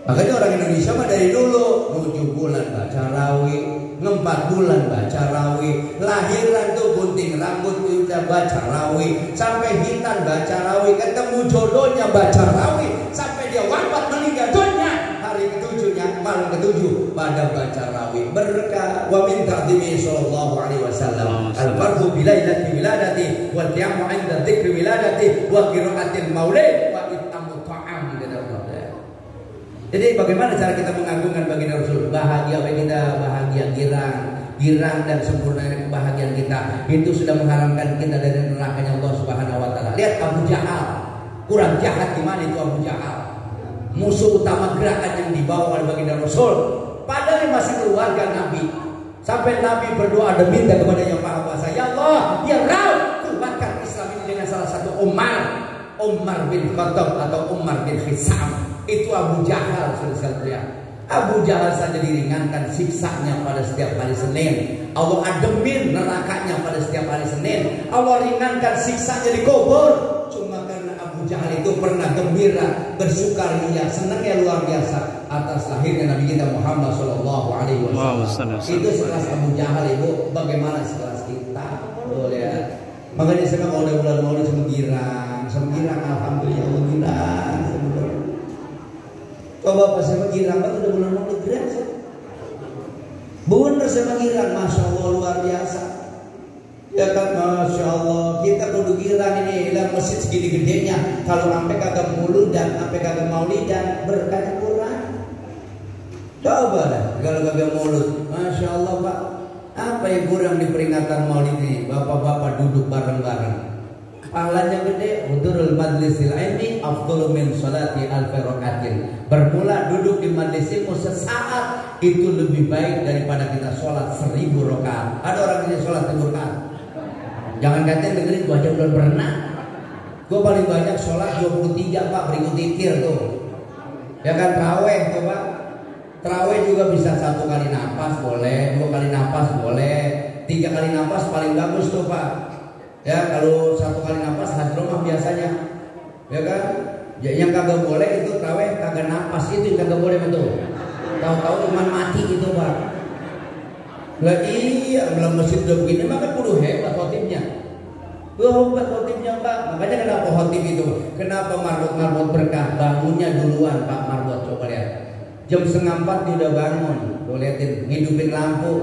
Makanya orang Indonesia mah dari dulu 7 bulan baca rawi, 4 bulan baca rawi, lahiran tuh gunting rambut udah baca rawi, sampai hitam baca rawi, ketemu jodohnya baca rawi, sampai dia wafat meninggal dunia hari ketujuhnya, malam ketujuh pada baca rawi. Berkah wa min ta'dimi sallallahu alaihi wasallam al-farhu bilailati wiladati wal qiyamu 'inda dzikri wiladati wa qira'atil maulid wa itamu ta'am. Jadi bagaimana cara kita mengagungkan baginda Rasul? Bahagia kita, bahagia girang dan sempurna kebahagiaan kita. Itu sudah mengharamkan kita dari nerakanya Allah Subhanahu wa taala. Lihat Abu Jahal, kurang jahat gimana itu Abu Jahal. Musuh utama gerakan yang dibawa oleh baginda Rasul. Padahal masih keluarga Nabi. Sampai Nabi berdoa dan minta kepada Yang Maha Kuasa, ya Allah, ya Rabb, kuatkan Islam ini dengan salah satu Umar bin Khattab atau Umar bin Hisam. Itu Abu Jahal, saudara-saudara. Abu Jahal saja diringankan siksanya pada setiap hari Senin. Allah ademin nerakanya pada setiap hari Senin. Allah ringankan siksanya di kubur. Cuma karena Abu Jahal itu pernah gembira, bersukaria, senangnya luar biasa atas lahirnya Nabi kita Muhammad Shallallahu Alaihi Wasallam. Itu sekelas Abu Jahal, ibu. Bagaimana sekelas kita? Boleh. Makanya saya kalau udah bulan Maulid semegirang, alhamdulillah, girang. Coba pas saya girang, kan udah bulan Maulid girang. Bener saya girang, masya Allah luar biasa. Ya kan, masya Allah, kita kudu girang ini. Dalam masjid segini gedenya, kalau sampai kagak muludan, sampai kagak maulidan, berkahnya kurang. Coba dah, kalau kagak maulud, masya Allah Pak. Apa yang kurang di peringatan maulid ini? Bapak-bapak duduk bareng-bareng. Pahalanya gede. Hudurul majlisil ilmi afdhalu min sholati alfi rakaatin. Bermula duduk di majlis ilmu sesaat itu lebih baik daripada kita sholat 1000 rakaat. Ada orang yang sholat 1000 rakaat. Jangan katanya dengerin gua aja belum pernah. Gua paling banyak sholat 23 Pak, berikut zikir tuh. Ya kan, tarawih tuh Pak. Tarawih juga bisa 1 kali napas boleh, 2 kali napas boleh, 3 kali napas paling bagus tuh Pak. Ya kalau 1 kali napas hadromah biasanya, ya kan? Ya, yang kagak boleh itu tarawih kagak napas, itu yang kagak boleh betul. Tahu-tahu cuma mati itu Pak. Lah iya, dalam masjid udah begini maka kudu hebat khotibnya. Hebat khotibnya Pak. Makanya kenapa khotib itu? Kenapa marbot berkah? Bangunnya duluan Pak marbot, coba lihat. Jam 3:30 dia udah bangun. Tuh liatin, ngidupin lampu.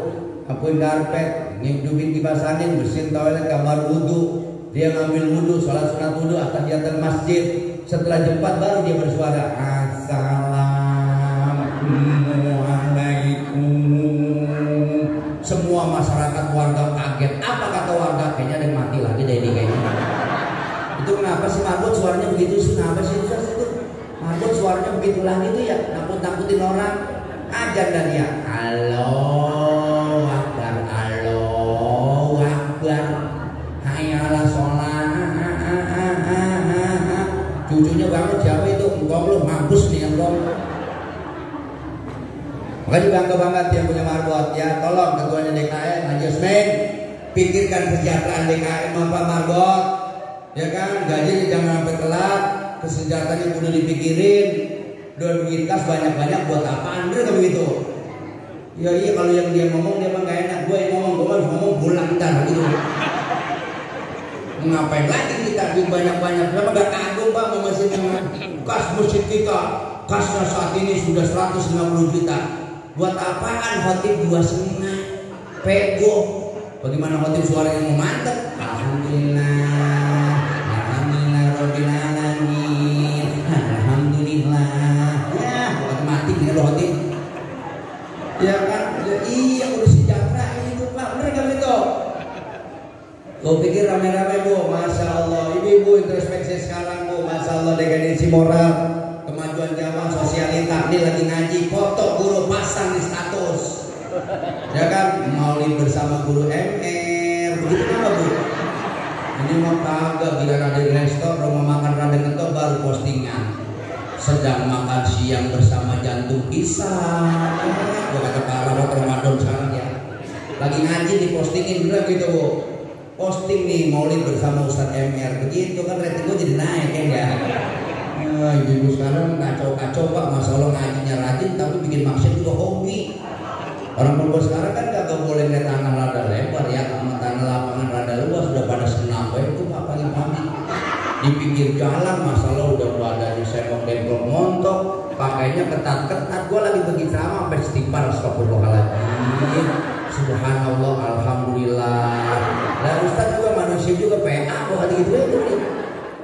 nyapuin karpet, ngidupin kipas angin, bersihin toilet, kamar wudhu. Dia ngambil wudhu, sholat sunat wudhu, tahiyatan masjid. Setelah jam 4 baru dia bersuara, Assalamualaikum. Semua masyarakat warga kaget. Apa kata warga? Kayaknya ada yang mati lagi deh ini kayaknya. Itu kenapa sih marbot suaranya begitu sih? Kenapa sih itu? Marbot suaranya begitu lagi tuh ya, nakut-nakutin orang. Ajar dan dia, Allahu Akbar, Allahu Akbar, hayyalah sholat. Cucunya bangun siapa itu? Engkau lu mampus nih engkau. Makanya bangga-bangga yang punya marbot ya. Tolong ketuanya DKM Haji Usman, pikirkan kesejahteraan DKM Bapak Marbot. Ya kan, gajinya jangan sampai telat, kesejahteraannya kudu dipikirin. Duit kas banyak-banyak buat apaan? Bener gak begitu? Ya iya, kalau yang dia ngomong dia mah gak enak. Gue yang ngomong, gue harus ngomong bulan ntar gitu. Ngapain lagi kita duit banyak-banyak? Kenapa gak kagum Pak sama mesin kas masjid kita? Kasnya saat ini sudah 150 juta. Buat apaan khotib 2,5? Pego. Bagaimana khotib suaranya mau mantep? Alhamdulillah, Alhamdulillah Rabbil Alamin, Alhamdulillah. Khotib, ya kan? Ya, iya udah sejahtera ini tuh Pak, bener gak itu? Kau pikir rame-rame Bu, Masya Allah. Ibu-ibu introspeksi sekarang Bu, Masya Allah, dekanisi moral, kemajuan zaman, sosialita. Ini lagi ngaji, foto guru pasang di status, ya kan? Maulid bersama guru MR, begitu apa Bu? Ini mau kagak, bila ada di restoran, rumah makan rada ngetok baru postingan. Sedang makan siang bersama jantung pisang. Gua kata parah Ramadan sekarang ya. Lagi ngaji dipostingin bener gitu Bu. Posting nih maulid bersama Ustadz MR. Begitu kan rating gua jadi naik kan ya. Ibu sekarang kacau-kacau Pak. Masya Allah ngajinya rajin tapi bikin maksiat juga hobi. Orang perempuan sekarang kan kagak boleh lihat tanah rada lebar ya, sama tanah lapangan rada luas sudah pada senam itu Pak pagi-pagi. Di pinggir jalan masalah udah badannya semok demplok montok, pakainya ketat-ketat. Gue lagi pergi ceramah sampai istighfar, astagfirullahaladzim, subhanallah, alhamdulillah. Nah Ustaz juga manusia juga PA kok gitu itu.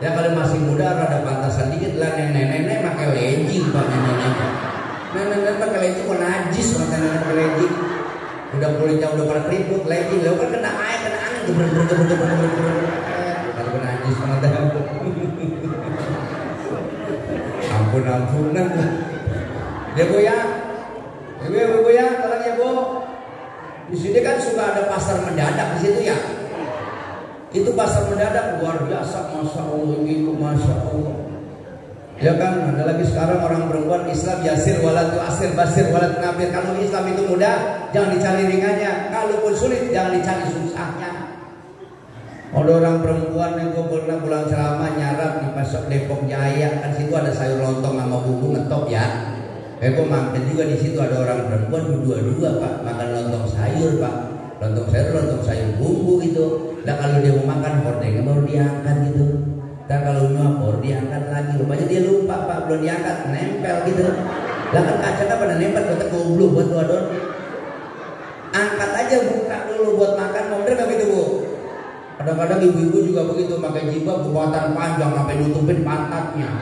Ya kalau masih muda rada pantasan dikit lah, nenek-nenek pakai legging Pak, nenek-nenek pakai legging kok najis nenek pakai legging. Udah kulitnya udah pada keriput legging, lo kan kena air, kena angin geber-geber. Najis banget. Ampun-ampunan. Ya Bu ya. Ibu ya, tolong ya Bu. Di sini kan suka ada pasar mendadak di situ ya. Itu pasar mendadak luar biasa, Masya Allah, Ibu, Masya Allah. Ya kan, ada lagi sekarang orang perempuan Islam yasir walatu asir basir walat nabir. Kalau Islam itu mudah, jangan dicari ringannya. Kalaupun sulit, jangan dicari susahnya. Ada orang perempuan yang gue pernah pulang ceramah nyarap di pasar Depok Jaya, kan situ ada sayur lontong sama bumbu ngetop ya. Gue makan juga di situ ada orang perempuan dua-dua Pak makan lontong sayur Pak, lontong sayur bumbu gitu. Nah kalau dia mau makan hordengnya baru diangkat gitu. Dan kalau nyuap baru diangkat lagi. Rupanya dia lupa Pak belum diangkat nempel gitu. Lah kan kacanya pada nempel kata goblok buat wadon. Angkat aja buka dulu buat makan, mau bener gak gitu Bu? Kadang-kadang ibu-ibu juga begitu pakai jilbab kekuatan panjang sampai nutupin pantatnya.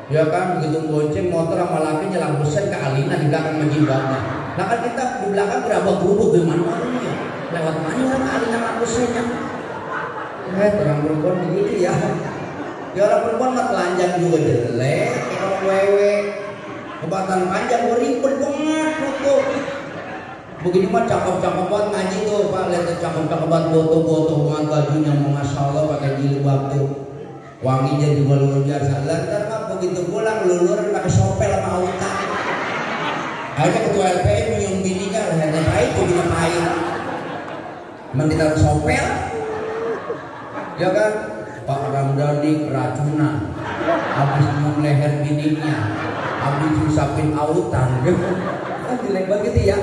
Ya kan begitu bonceng motor sama lakinya lampu sen ke alinan di belakang jilbabnya. Nah kan kita di belakang gerabak-gerubuk gimana ya? Lewat mana kan alinan lampu sennya? Orang perempuan begitu ya. Ya orang perempuan mah telanjang juga jelek, orang wewe. Kekuatan panjang ribet banget foto. Begini mah cakep-cakep banget ngaji tuh Pak, lihat cakep-cakep banget foto-foto banget bajunya, Masya Allah pakai jilbab tuh, wanginya juga luar biasa. Lantar Pak begitu pulang luluran pakai sopel sama auta. Akhirnya ketua LPM minum bininya lehernya pahit, bininya pahit. Menditaruh sopel, ya kan? Pak Ramdhani keracunan, habis minum leher bininya, habis susapin auta, kan jelek banget gitu ya.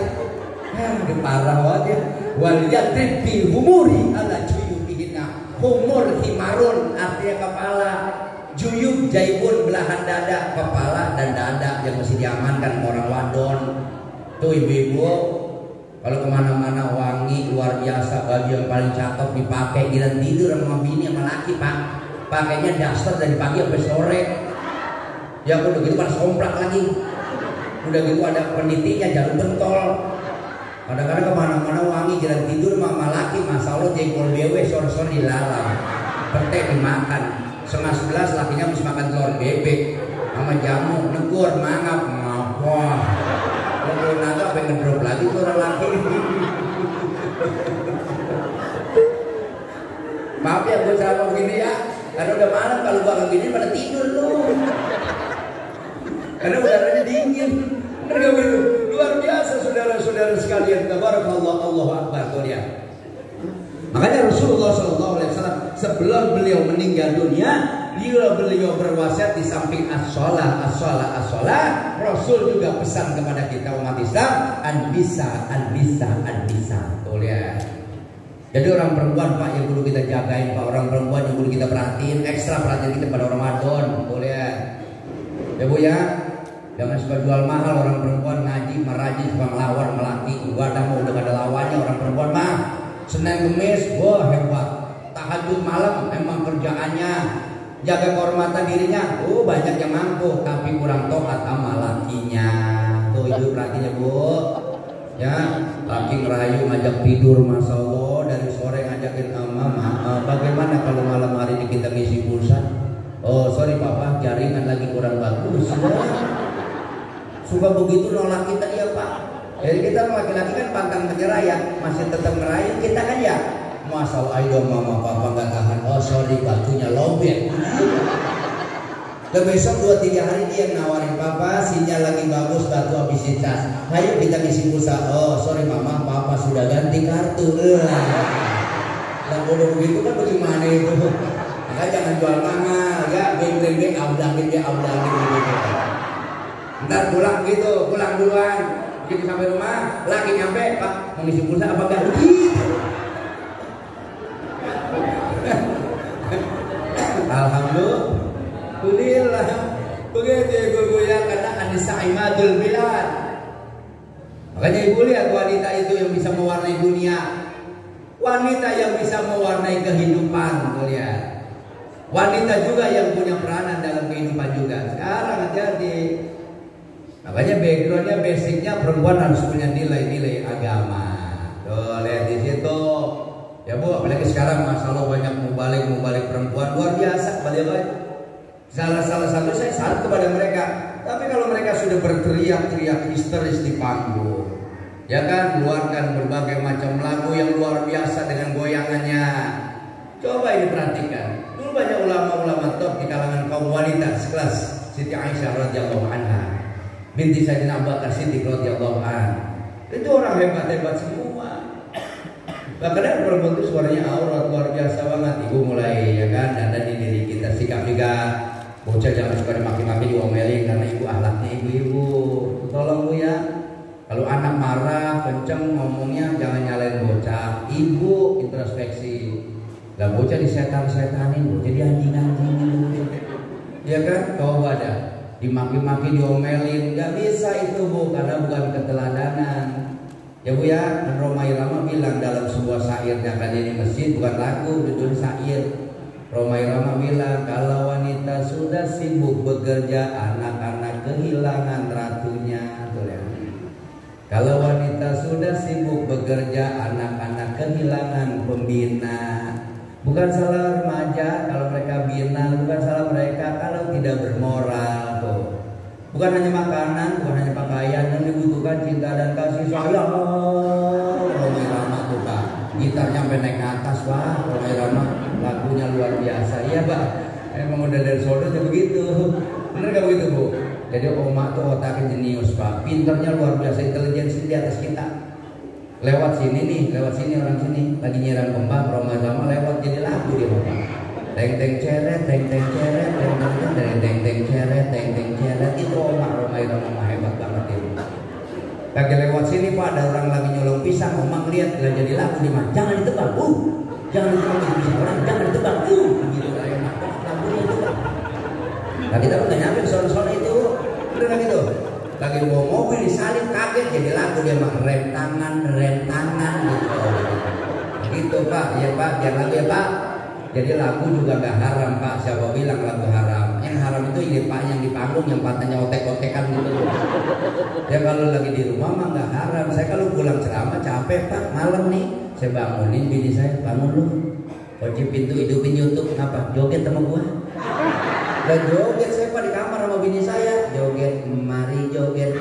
Parah banget. Wal yadrib bi humuri ala juyubihina. Humur himarun artinya kepala, juyub jaibun belahan dada, kepala dan dada yang mesti diamankan orang wadon. Tuh ibu-ibu Kalau kemana-mana wangi luar biasa, baju yang paling cakep dipakai, giliran tidur sama bini sama laki pak, pakainya daster dari pagi sampai sore. Ya udah gitu pada somplak lagi. Udah gitu ada penitinya jarum pentol. Kadang-kadang kemana-mana wangi, jalan tidur sama laki, masya Allah jengkol BW sore-sore dilalang, petek dimakan. 10:30 lakinya habis makan telur bebek sama jamu, negur, mangap, wah. Kalau naga pengen ngedrop lagi tuh orang laki. Maaf ya gue ceramah begini ya, karena udah malam kalau gua kayak gini pada tidur tuh. Karena udaranya dingin. Benar gak begitu? Luar biasa saudara-saudara sekalian. Tabarakallah, Allahu Akbar tuh ya. Makanya Rasulullah SAW sebelum beliau meninggal dunia, beliau berwasiat di samping as-shalah, Rasul juga pesan kepada kita umat Islam, an-bisa. Tuh ya. Jadi orang perempuan pak yang perlu kita jagain pak, orang perempuan yang perlu kita perhatiin, ekstra perhatian kita pada Ramadan, tuh ya. Ya bu ya. Jangan suka jual mahal orang perempuan, ngaji, meraji, suka ngelawan melaki. Ibadah mau udah ada lawannya orang perempuan mah. Senin Kemis, wah hebat. Tahajud malam memang kerjaannya. Jaga kehormatan dirinya, banyak yang mampu, tapi kurang taat sama lakinya. Tuh ibu perhatinya bu. Ya, laki ngerayu ngajak tidur, masya Allah, dari sore ngajakin mama. Bagaimana kalau malam hari ini kita ngisi pulsa? Oh sorry papa, jaringan lagi kurang bagus. Suka begitu nolak kita ya pak. Jadi kita laki-laki kan pantang menyerah ya, masih tetap ngerayu kita kan ya. Masya Allah, ayo mama papa nggak tahan. Oh sorry batunya lobet. Dan besok 2-3 hari dia nawarin papa, sinyal lagi bagus, batu habis cas. Ayo kita ngisi pulsa. Oh sorry mama papa sudah ganti kartu. Lah bodoh begitu kan bagaimana itu? Maka jangan jual mahal ya, beng abdangin gitu. Ntar pulang gitu, pulang duluan. Begitu sampai rumah, lagi nyampe, pak mengisi pulsa apa enggak? Gitu. Alhamdulillah. Begitu ibu ya, karena anisa imadul bilad. Makanya ibu lihat wanita itu yang bisa mewarnai dunia, wanita yang bisa mewarnai kehidupan, lihat. Wanita juga yang punya peranan dalam kehidupan juga. Sekarang hati-hati. Makanya backgroundnya, basicnya perempuan harus punya nilai-nilai agama. Tuh lihat di situ. Ya bu, apalagi sekarang masalah banyak mubalik perempuan luar biasa, balik. Salah satu saya salut kepada mereka. Tapi kalau mereka sudah berteriak-teriak histeris di panggung, ya kan, keluarkan berbagai macam lagu yang luar biasa dengan goyangannya. Coba ini perhatikan. Dulu banyak ulama-ulama top di kalangan kaum wanita sekelas Siti Aisyah radhiyallahu anha, binti Sayyidina Abu Bakar Siddiq radhiyallahu anha. Itu orang hebat-hebat semua. Bahkan ada perempuan itu suaranya aurat luar biasa banget. Ibu mulai ya kan, ada di diri kita sikap juga. Bocah jangan suka dimaki-maki, diomelin karena ibu ahlaknya ibu-ibu. Tolong bu ya. Kalau anak marah, kenceng ngomongnya jangan nyalain bocah. Ibu introspeksi. Lah bocah disetan-setanin, bocah dianjing-anjingin. Ya kan? Coba ada. Dimaki-maki, diomelin, nggak bisa itu bu, karena bukan keteladanan. Ya bu ya, dan Roma Irama bilang dalam sebuah syairnya kan ini masjid bukan lagu, judul syair. Roma Irama bilang kalau wanita sudah sibuk bekerja, anak-anak kehilangan ratunya. Tuh ya. Kalau wanita sudah sibuk bekerja, anak-anak kehilangan pembina. Bukan salah remaja kalau mereka bina, bukan salah mereka kalau tidak bermoral tuh. Bukan hanya makanan, bukan hanya pakaian yang dibutuhkan, cinta dan kasih sayang. Roma Irama tuh pak, gitar sampai naik ke atas pak. Roma Irama lagunya luar biasa, iya pak. Emang udah dari sodo tuh begitu, bener gak begitu bu? Jadi omak tuh otaknya jenius pak, pinternya luar biasa, intelijensi di atas kita. Lewat sini nih, lewat sini orang sini lagi nyiram kembang, Roma Irama lewat jadi lagu dia bapak. Teng ceret, teng ceret, teng ceret, itu omak Roma Irama hebat banget itu. Lagi lewat sini pak, ada orang lagi nyolong pisang, omak lihat lah jadi lagu dia mah. Jangan ditebang, jangan ditebang pisang orang, jangan ditebang, gitu lah enak lagunya itu. Nah kita nggak nyampe soal itu, bener gitu. lagi bawa mobil disalip kaget jadi lagu dia mah rem tangan gitu. Gitu Pak, ya Pak, biar lagu ya Pak. Jadi lagu juga gak haram Pak, siapa bilang lagu haram? Yang haram itu ini Pak yang di panggung yang patahnya otek-otekan gitu. Ya kalau lagi di rumah mah gak haram. Saya kalau pulang ceramah capek Pak, malam nih saya bangunin bini saya, bangun lu, kunci pintu, hidupin YouTube, kenapa? Joget sama gua. Dan joget saya Pak di kamar sama bini saya, joget, mari joget.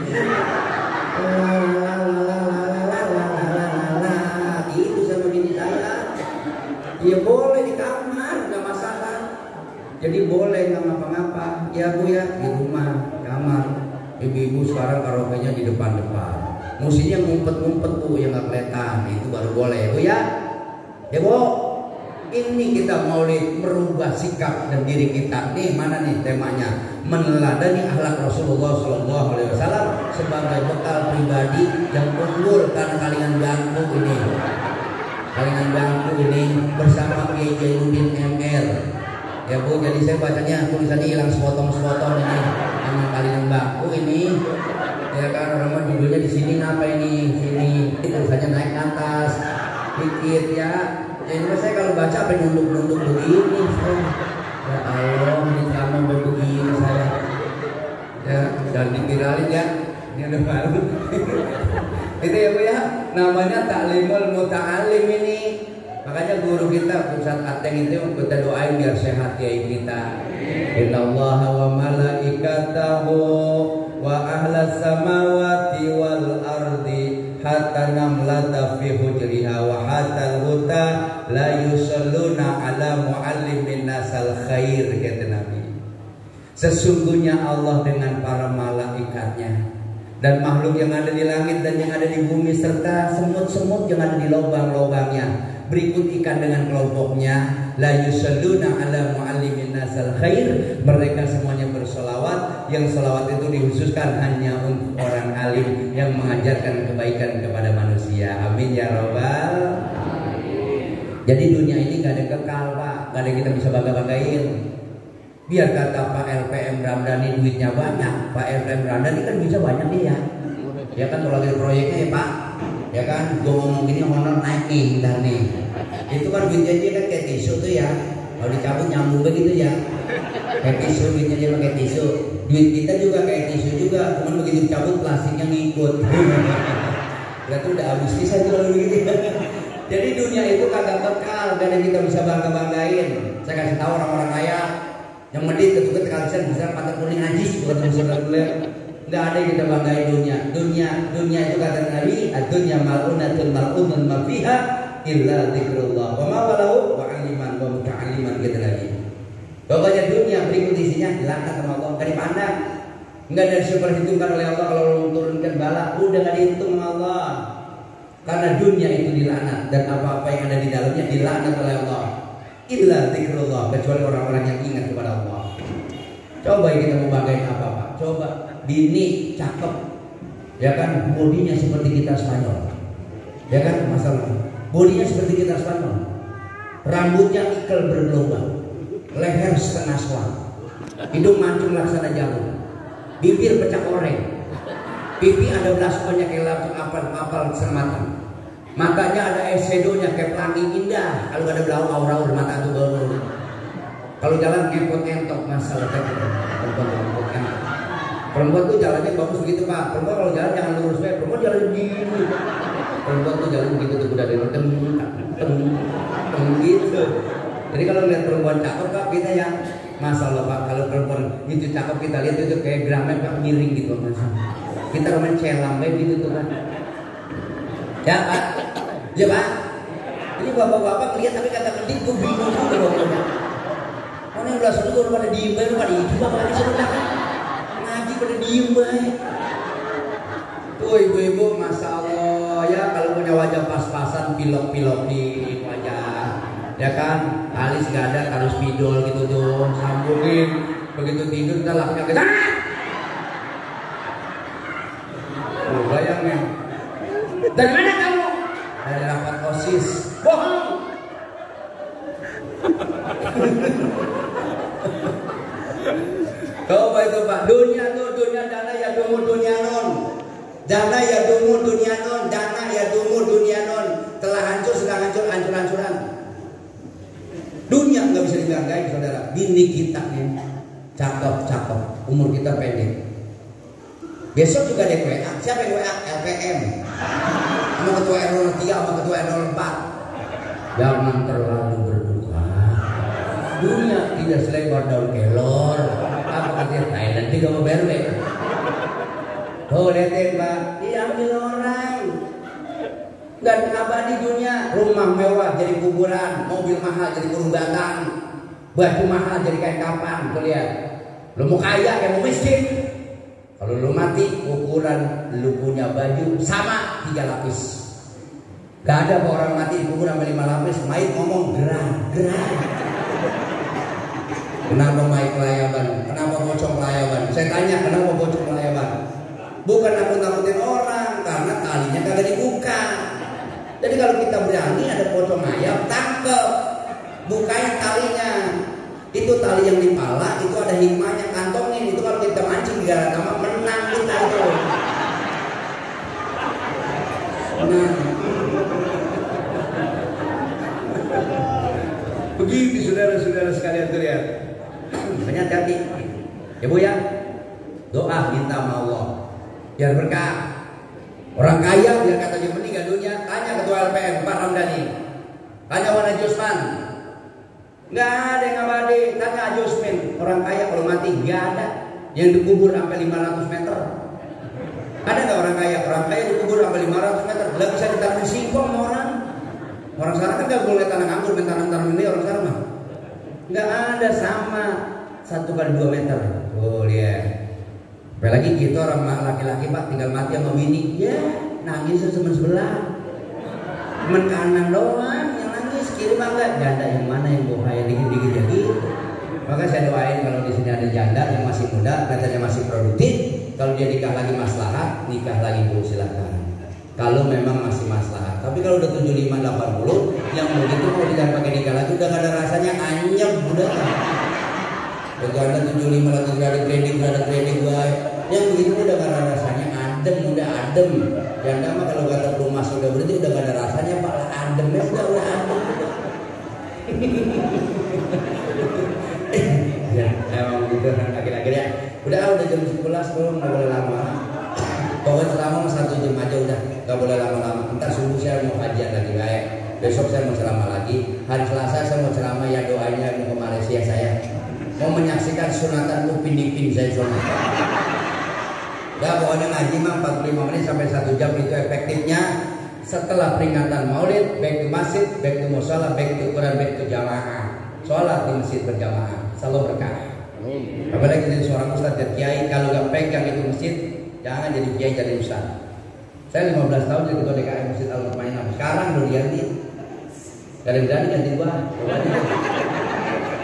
Itu sama bini saya. Ya boleh di kamar, nggak masalah. Jadi boleh nggak ngapa-ngapa. Ya Bu ya di rumah, kamar. Ibu-ibu sekarang karaoke-nya di depan-depan. Musinya ngumpet-ngumpet Bu yang nggak kelihatan. Itu baru boleh Bu ya. Ya Bu. Ini kita mau merubah sikap dan diri kita. Nih mana nih temanya? Meneladani akhlak Rasulullah SAW sebagai bekal pribadi yang unggul karena kalingan bangku ini. Kalingan bangku ini bersama Kiai Jainuddin MR. Ya Bu, jadi saya bacanya tulisannya hilang sepotong-sepotong ini. Sama kalingan bangku ini. Ya kan orang judulnya di sini apa ini? Sini tulisannya naik ke atas. Dikit ya. Jadi saya kalau baca apa nunduk-nunduk begini saya. Ya Allah, ini sama begini saya. Ya, dan diviralin ya. Ini udah baru. Itu ya Bu ya, namanya taklimul muta'alim ini. Makanya guru kita Ustaz Ateng itu kita doain biar sehat ya kita. Innallaha wa malaikatahu wa ahlas samawati wal ardi hatta namlata fi hujriha wa hatta huta la yusalluna ala muallimin nasal khair, kata Nabi. Sesungguhnya Allah dengan para malaikatnya dan makhluk yang ada di langit dan yang ada di bumi serta semut-semut yang ada di lubang-lubangnya, berikut ikan dengan kelompoknya, la yusalluna ala muallimin nasal khair, mereka semuanya bersolawat, yang solawat itu dikhususkan hanya untuk orang alim yang mengajarkan kebaikan kepada manusia. Amin ya robbal. Jadi dunia ini gak ada kekal Pak, gak ada yang kita bisa bangga-banggain. Biar kata Pak LPM Ramdhani duitnya banyak, Pak LPM Ramdhani kan bisa banyak nih ya. Ya kan kalau lagi proyeknya ya Pak, ya kan gue ngomong gini honor naik nih bentar nih. Itu kan duitnya dia kan kayak tisu tuh ya, kalau dicabut nyambung begitu ya. Kayak tisu, duitnya dia pakai tisu. Duit kita juga kayak tisu juga, cuman begitu dicabut plastiknya ngikut. Berarti udah habis sisa itu kalau begitu. Jadi dunia itu kagak kekal, gak ada kita bisa bangga-banggain. Saya kasih tahu orang-orang kaya yang medit ketuket kalian bisa patah kuning najis buat musuh kuliah. Nggak ada yang kita banggain dunia itu kata Nabi, dunia mal'unatun mal'unun ma fiha illa dzikrullah wa ma walahu wa aliman wa muta'alliman, kata Nabi. Pokoknya dunia berikut isinya dilaknat sama Allah, nggak dipandang, nggak ada diperhitungkan oleh Allah. Kalau turunkan bala udah nggak dihitung sama Allah, karena dunia itu dilaknat dan apa-apa yang ada di dalamnya dilaknat oleh Allah. Illa dzikrullah, kecuali orang-orang yang ingat kepada Allah. Coba kita mau banggain apa Pak? Coba bini cakep, ya kan, bodinya seperti kita Spanyol, ya kan, masalah bodinya seperti kita Spanyol, rambutnya ikel bergelombang, leher setengah selang, hidung mancung laksana jagung, bibir pecah oreng, pipi ada belaskonnya kayak langsung apal sematan, matanya ada eyeshadownya kayak pelangi indah, kalau ada belau aur-aur mata tuh baru, kalau jalan ngepot-entok masalah kayak gitu. Perempuan tuh jalannya bagus begitu Pak. Perempuan kalau jalan jangan lurus baik. Perempuan jalan begini. Perempuan tuh jalan begitu tuh udah dari gitu. Jadi kalau lihat perempuan cakep Pak, kita yang masalah Pak. Kalau perempuan itu cakep kita lihat itu kayak geramnya Pak miring gitu Mas. Kita main celang baik gitu tuh kan. Ya Pak. Ya Pak. Ini bapak-bapak lihat tapi kata kedip gue bingung juga loh. Orang yang belas itu udah pada diem baik pada itu bapak ini sebentar kan. Pada diem baik. Tuh ibu-ibu masya Allah ya, kalau punya wajah pas-pasan pilok-pilokin wajah, ya kan, alis gak ada harus spidol gitu tuh, sambungin, begitu tidur kita lakunya ke sana. Tuh bayangin. Dari mana kamu? Dari rapat OSIS. Bohong. Coba itu Pak, dunia tuh dunia dana ya tunggu dunia no. Dana ya dumu dunia non, dana ya dumu dunia non. Telah hancur, sedang hancur, hancur-hancuran. Dunia nggak bisa dihargai, saudara. Bini kita nih, cakep, umur kita pendek. Besok juga ada WA. Siapa yang WA? LPM. Sama ketua RW 3, sama ketua RW 4. Jangan terlalu berduka. Dunia tidak selebar daun kelor. Apa katanya Thailand tidak mau berwe. Tuh lihatin Pak, diambil orang. Dan abadi dunia, rumah mewah jadi kuburan, mobil mahal jadi burung batang, baju mahal jadi kain kapan. Tuh lihat, lu mau kaya kayak mau miskin. Kalau lu mati, ukuran lu punya baju sama 3 lapis. Gak ada orang mati dikubur sampai 5 lapis, mayit ngomong gerah. Kenapa mayit layaban? Kenapa bocong layaban? Saya tanya kenapa bocong layaban? Bukan nakut-nakutin orang, karena talinya kagak dibuka. Jadi kalau kita berani ada pocong ayam, tangkep, bukain talinya. Itu tali yang di pala, itu ada hikmahnya, kantongin. Itu kalau kita mancing di Galatama, menang kita itu. Nah, begitu saudara-saudara sekalian tuh lihat. Banyak hati. Ya Bu ya, doa minta sama Allah biar berkah. Orang kaya biar katanya meninggal dunia, tanya ketua LPM Pak Ramdhani, tanya Wana Jusman. Nggak ada yang abadi, tanya Ajusmin. Orang kaya kalau mati nggak ada yang dikubur sampai 500 meter. Ada nggak orang kaya? Orang kaya dikubur sampai 500 meter. Nggak bisa ditanam singkong orang. Orang sana kan nggak boleh tanam anggur, tanam ini orang sana mah. Nggak ada, sama 1 kali 2 meter. Oh lihat. Apalagi kita orang laki-laki Pak tinggal mati sama bini, ya nangis teman sebelah. Teman kanan doang yang nangis, kiri mah enggak. Janda yang mana yang bohaya dikit-dikit jadi. Maka saya doain kalau di sini ada janda yang masih muda, katanya masih produktif. Kalau dia nikah lagi maslahat, nikah lagi Bu silakan. Kalau memang masih maslahat. Tapi kalau udah 75 80 yang begitu mau tidak pakai nikah lagi udah gak ada rasanya, anyep udah. Janda 75 lagi gak ada kredit baik. Yang begitu udah gak ada rasanya, udah adem. Janda mah kalau kata rumah sudah berarti udah gak ada rasanya Pak, ademnya udah adem. Ya, emang gitu akhir-akhir ya. Udah jam 11 belum, nggak boleh lama. Pokoknya selama 1 jam aja udah, nggak boleh lama-lama. Ntar subuh saya mau kajian lagi baik. Besok saya mau ceramah lagi. Hari Selasa saya mau ceramah ya, doanya mau ke Malaysia saya. Mau menyaksikan sunatan Upin Ipin saya sunat. Udah pokoknya ngaji mah 45 menit sampai 1 jam itu efektifnya. Setelah peringatan Maulid, back ke masjid, back ke musala, back ke Quran, back ke jamaah. Sholat di masjid berjamaah. Selalu berkah. Apalagi jadi seorang ustaz dan kiai, kalau gak pegang itu masjid, jangan jadi kiai, jadi ustaz. Saya 15 tahun jadi ketua DKM Masjid Al-Mutmainah. Sekarang udah diganti. Gak ada yang berani ganti gua.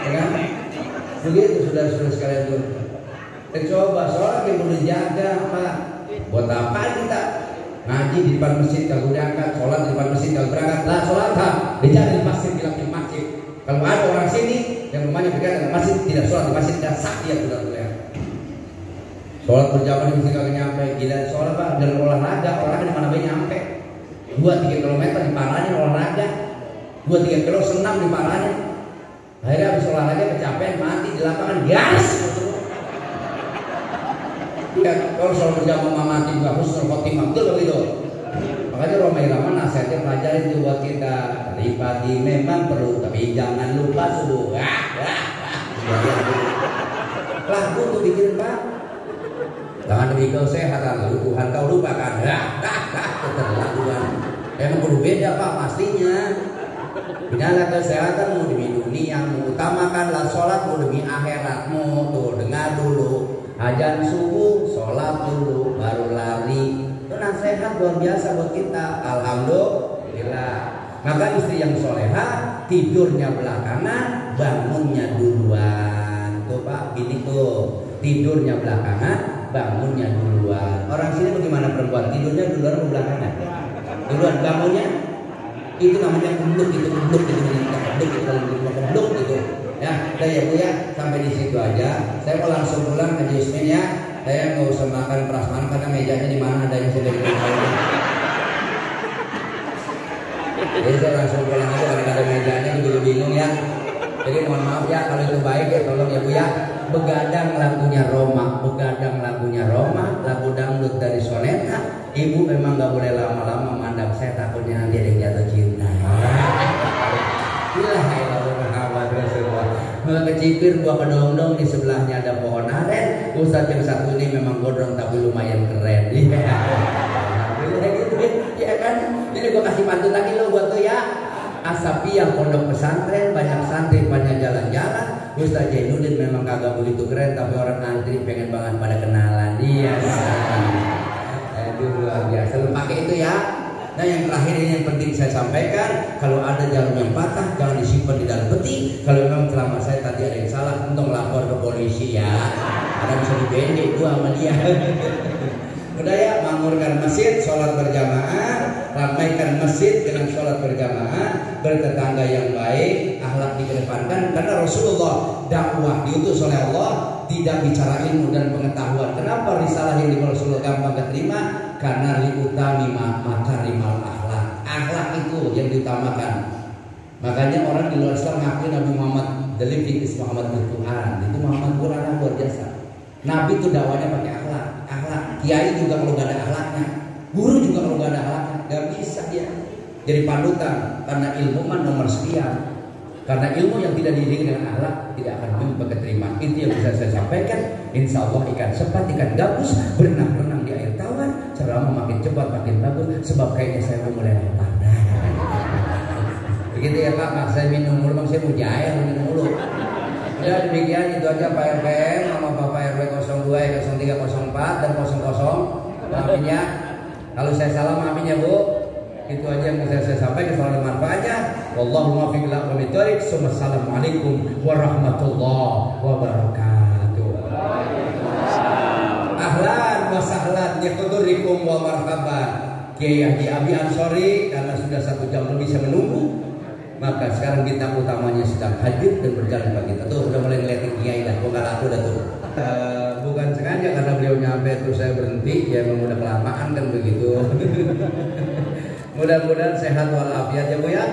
Ya, begitu saudara-saudara sekalian tuh. Coba sholat yang perlu dijaga Pak. Buat apa kita ngaji di depan masjid kalau berangkat, sholat di depan masjid kalau berangkat, lah sholat dijaga di masjid, bilang di masjid. Kalau ada orang sini yang rumahnya berkaitan dengan masjid, tidak sholat di masjid, dan sah dia sudah boleh. Sholat berjamaah di masjid kagak nyampe, gila sholat Pak, dan olahraga di mana baik nyampe. 2-3 km di parahnya olahraga, 2-3 kilo senam di parahnya. Akhirnya habis olahraga kecapean, mati di lapangan, gas. Ya, kalau sholat berjamaah mati juga husnul khotimah, betul begitu. Makanya Roma Irama nasihatnya pelajarin itu buat kita. Tadi pagi memang perlu, tapi jangan lupa subuh. Lagu tuh bikin Pak. Jangan demi kesehatan, lalu Tuhan kau lupakan. Keterlaluan. Emang perlu beda Pak pastinya. Binalah kesehatanmu demi duniamu, utamakanlah sholatmu demi akhiratmu. Tuh dengar dulu. Azan subuh, sholat dulu, baru lari. Itu nasihat luar biasa buat kita. Alhamdulillah. Maka istri yang soleha tidurnya belakangan, bangunnya duluan. Tuh Pak, gini tuh tidurnya belakangan, bangunnya duluan. Orang sini bagaimana perempuan? Tidurnya duluan atau belakangan? Duluan, bangunnya itu namanya kumluk gitu ya. Udah ya Bu ya, sampai di situ aja. Saya mau langsung pulang ke Jusmin ya. saya nggak usah makan prasmanan karena mejanya di mana adanya sudah diketahui. Jadi saya langsung pulang aja karena ada mejanya juga bingung ya. Jadi mohon maaf ya kalau itu baik ya tolong ya Bu ya. Begadang lagunya Roma, begadang lagunya Roma, lagu dangdut dari Soneta. Ibu memang nggak boleh lama-lama mandang saya takutnya nanti ada yang jatuh cinta. Kecipir buah kedong-dong di sebelahnya ada pohon aren. Ustadz yang satu ini memang gondrong tapi lumayan keren. Ya kan? Jadi gua kasih pantun lagi lo buat tuh ya. Asapiyah pondok pesantren, banyak santri, banyak jalan-jalan. Ustadz Jainuddin memang kagak begitu keren, tapi orang antri pengen banget pada kenalan dia. Aduh luar biasa. Lu pakai itu ya. Nah yang terakhir ini yang penting saya sampaikan, kalau ada jarum yang patah jangan disimpan di dalam peti. Kalau memang selama saya tadi ada yang salah, untuk lapor ke polisi ya. Karena bisa dibendek gua sama dia. Udah ya, makmurkan masjid, sholat berjamaah, ramaikan masjid dengan sholat berjamaah, bertetangga yang baik, akhlak dikedepankan. Karena Rasulullah dakwah diutus oleh Allah tidak bicara ilmu dan pengetahuan. Kenapa risalah yang dibawa Rasulullah gampang diterima? Karena liutami makarimal akhlak. Akhlak itu yang diutamakan. Makanya orang di luar Islam ngaku Nabi Muhammad the living is Muhammad Tuhan. Itu Muhammad Quran luar biasa. Nabi itu dakwanya pakai akhlak. Kiai juga kalau gak ada akhlaknya, guru juga kalau gak ada akhlaknya, gak bisa dia jadi panutan. Karena ilmu man nomor sekian. Karena ilmu yang tidak diiringi dengan akhlak tidak akan jumpa keterima. Itu yang bisa saya sampaikan. Insya Allah ikan sepat, ikan gabus berenang-renang di air tawar. Ceramah makin cepat makin bagus. Sebab kayaknya saya mau mulai lapar. Begitu ya Pak, mak saya minum mulu, mak saya mau jahil minum mulu. Ya demikian itu aja Pak RW, nama Bapak RW 02, 03, 04 dan 00. Maafin ya. Kalau saya salah maafin ya Bu. Itu aja yang bisa saya sampaikan, soal manfaatnya. Wallahu muwaffiq ila aqwamit thoriq. Assalamualaikum warahmatullahi wabarakatuh. Ahlan wa sahlan yaqdurikum wa marhaban. Kiai Haji Abi Ansori karena sudah 1 jam lebih saya menunggu. Maka sekarang kita utamanya sedang hadir dan berjalan bagi kita. Tuh udah mulai ngeliatin kiai dah, bukan aku dah tuh. Bukan sengaja karena beliau nyampe terus saya berhenti, ya memang udah kelamaan kan begitu. Mudah-mudahan sehat walafiat ya Bu ya.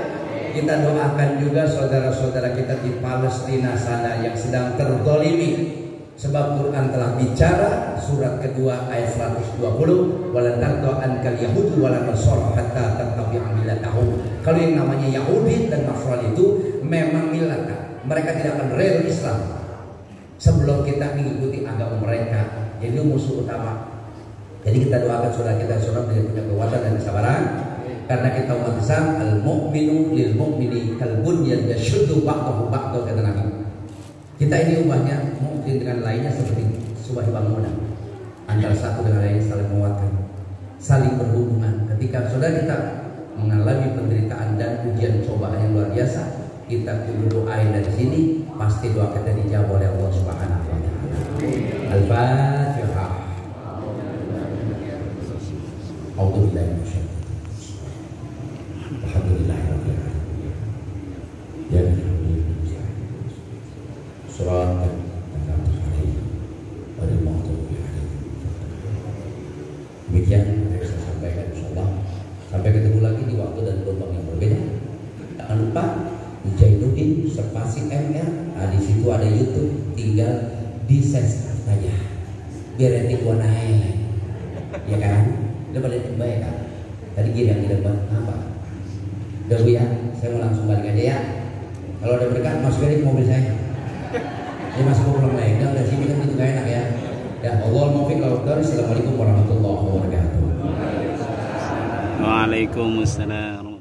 Kita doakan juga saudara-saudara kita di Palestina sana yang sedang terzalimi. Sebab Quran telah bicara surat kedua ayat 120, walan tardo'an kal yahudu walan nasara hatta tattabi'a millatahum. Kalau yang namanya Yahudi dan Nasrani itu memang milata, mereka tidak akan rela Islam sebelum kita mengikuti agama mereka. Ini musuh utama. Jadi kita doakan saudara kita saudara punya kekuatan dan kesabaran. Karena kita umat Islam, al-mu'minu lil mu'mini kal bunyan yashuddu ba'dahu ba'dahu, kata Nabi. Kita ini ubahnya mungkin dengan lainnya seperti sebuah bangunan, antara satu dengan lain saling menguatkan, saling berhubungan. Ketika saudara kita mengalami penderitaan dan ujian cobaan yang luar biasa, kita kudu doain dari sini, pasti doa kita dijawab oleh Allah Subhanahu wa taala. Al-Fatihah. A'udzubillahi minasyaitonir rajim. Alhamdulillahirabbil alamin. Ya surat demikian yang saya sampaikan, insyaallah sampai ketemu lagi di waktu dan gelombang yang berbeda. Jangan lupa Jainuddin Spasi MR. Nah, di situ ada YouTube, tinggal di subscribe aja biar nanti gua naik, ya kan? Udah pada baik kan? Tadi gini yang tidak buat apa? Udah Bu ya, saya mau langsung balik aja ya. Kalau ada berkat masukin ke mobil saya. Ini masuk ke pulang lain, dari sini kan itu gak enak ya. Ya Allah muwaffiq ila aqwamit thoriq. Assalamualaikum warahmatullahi wabarakatuh. Waalaikumsalam.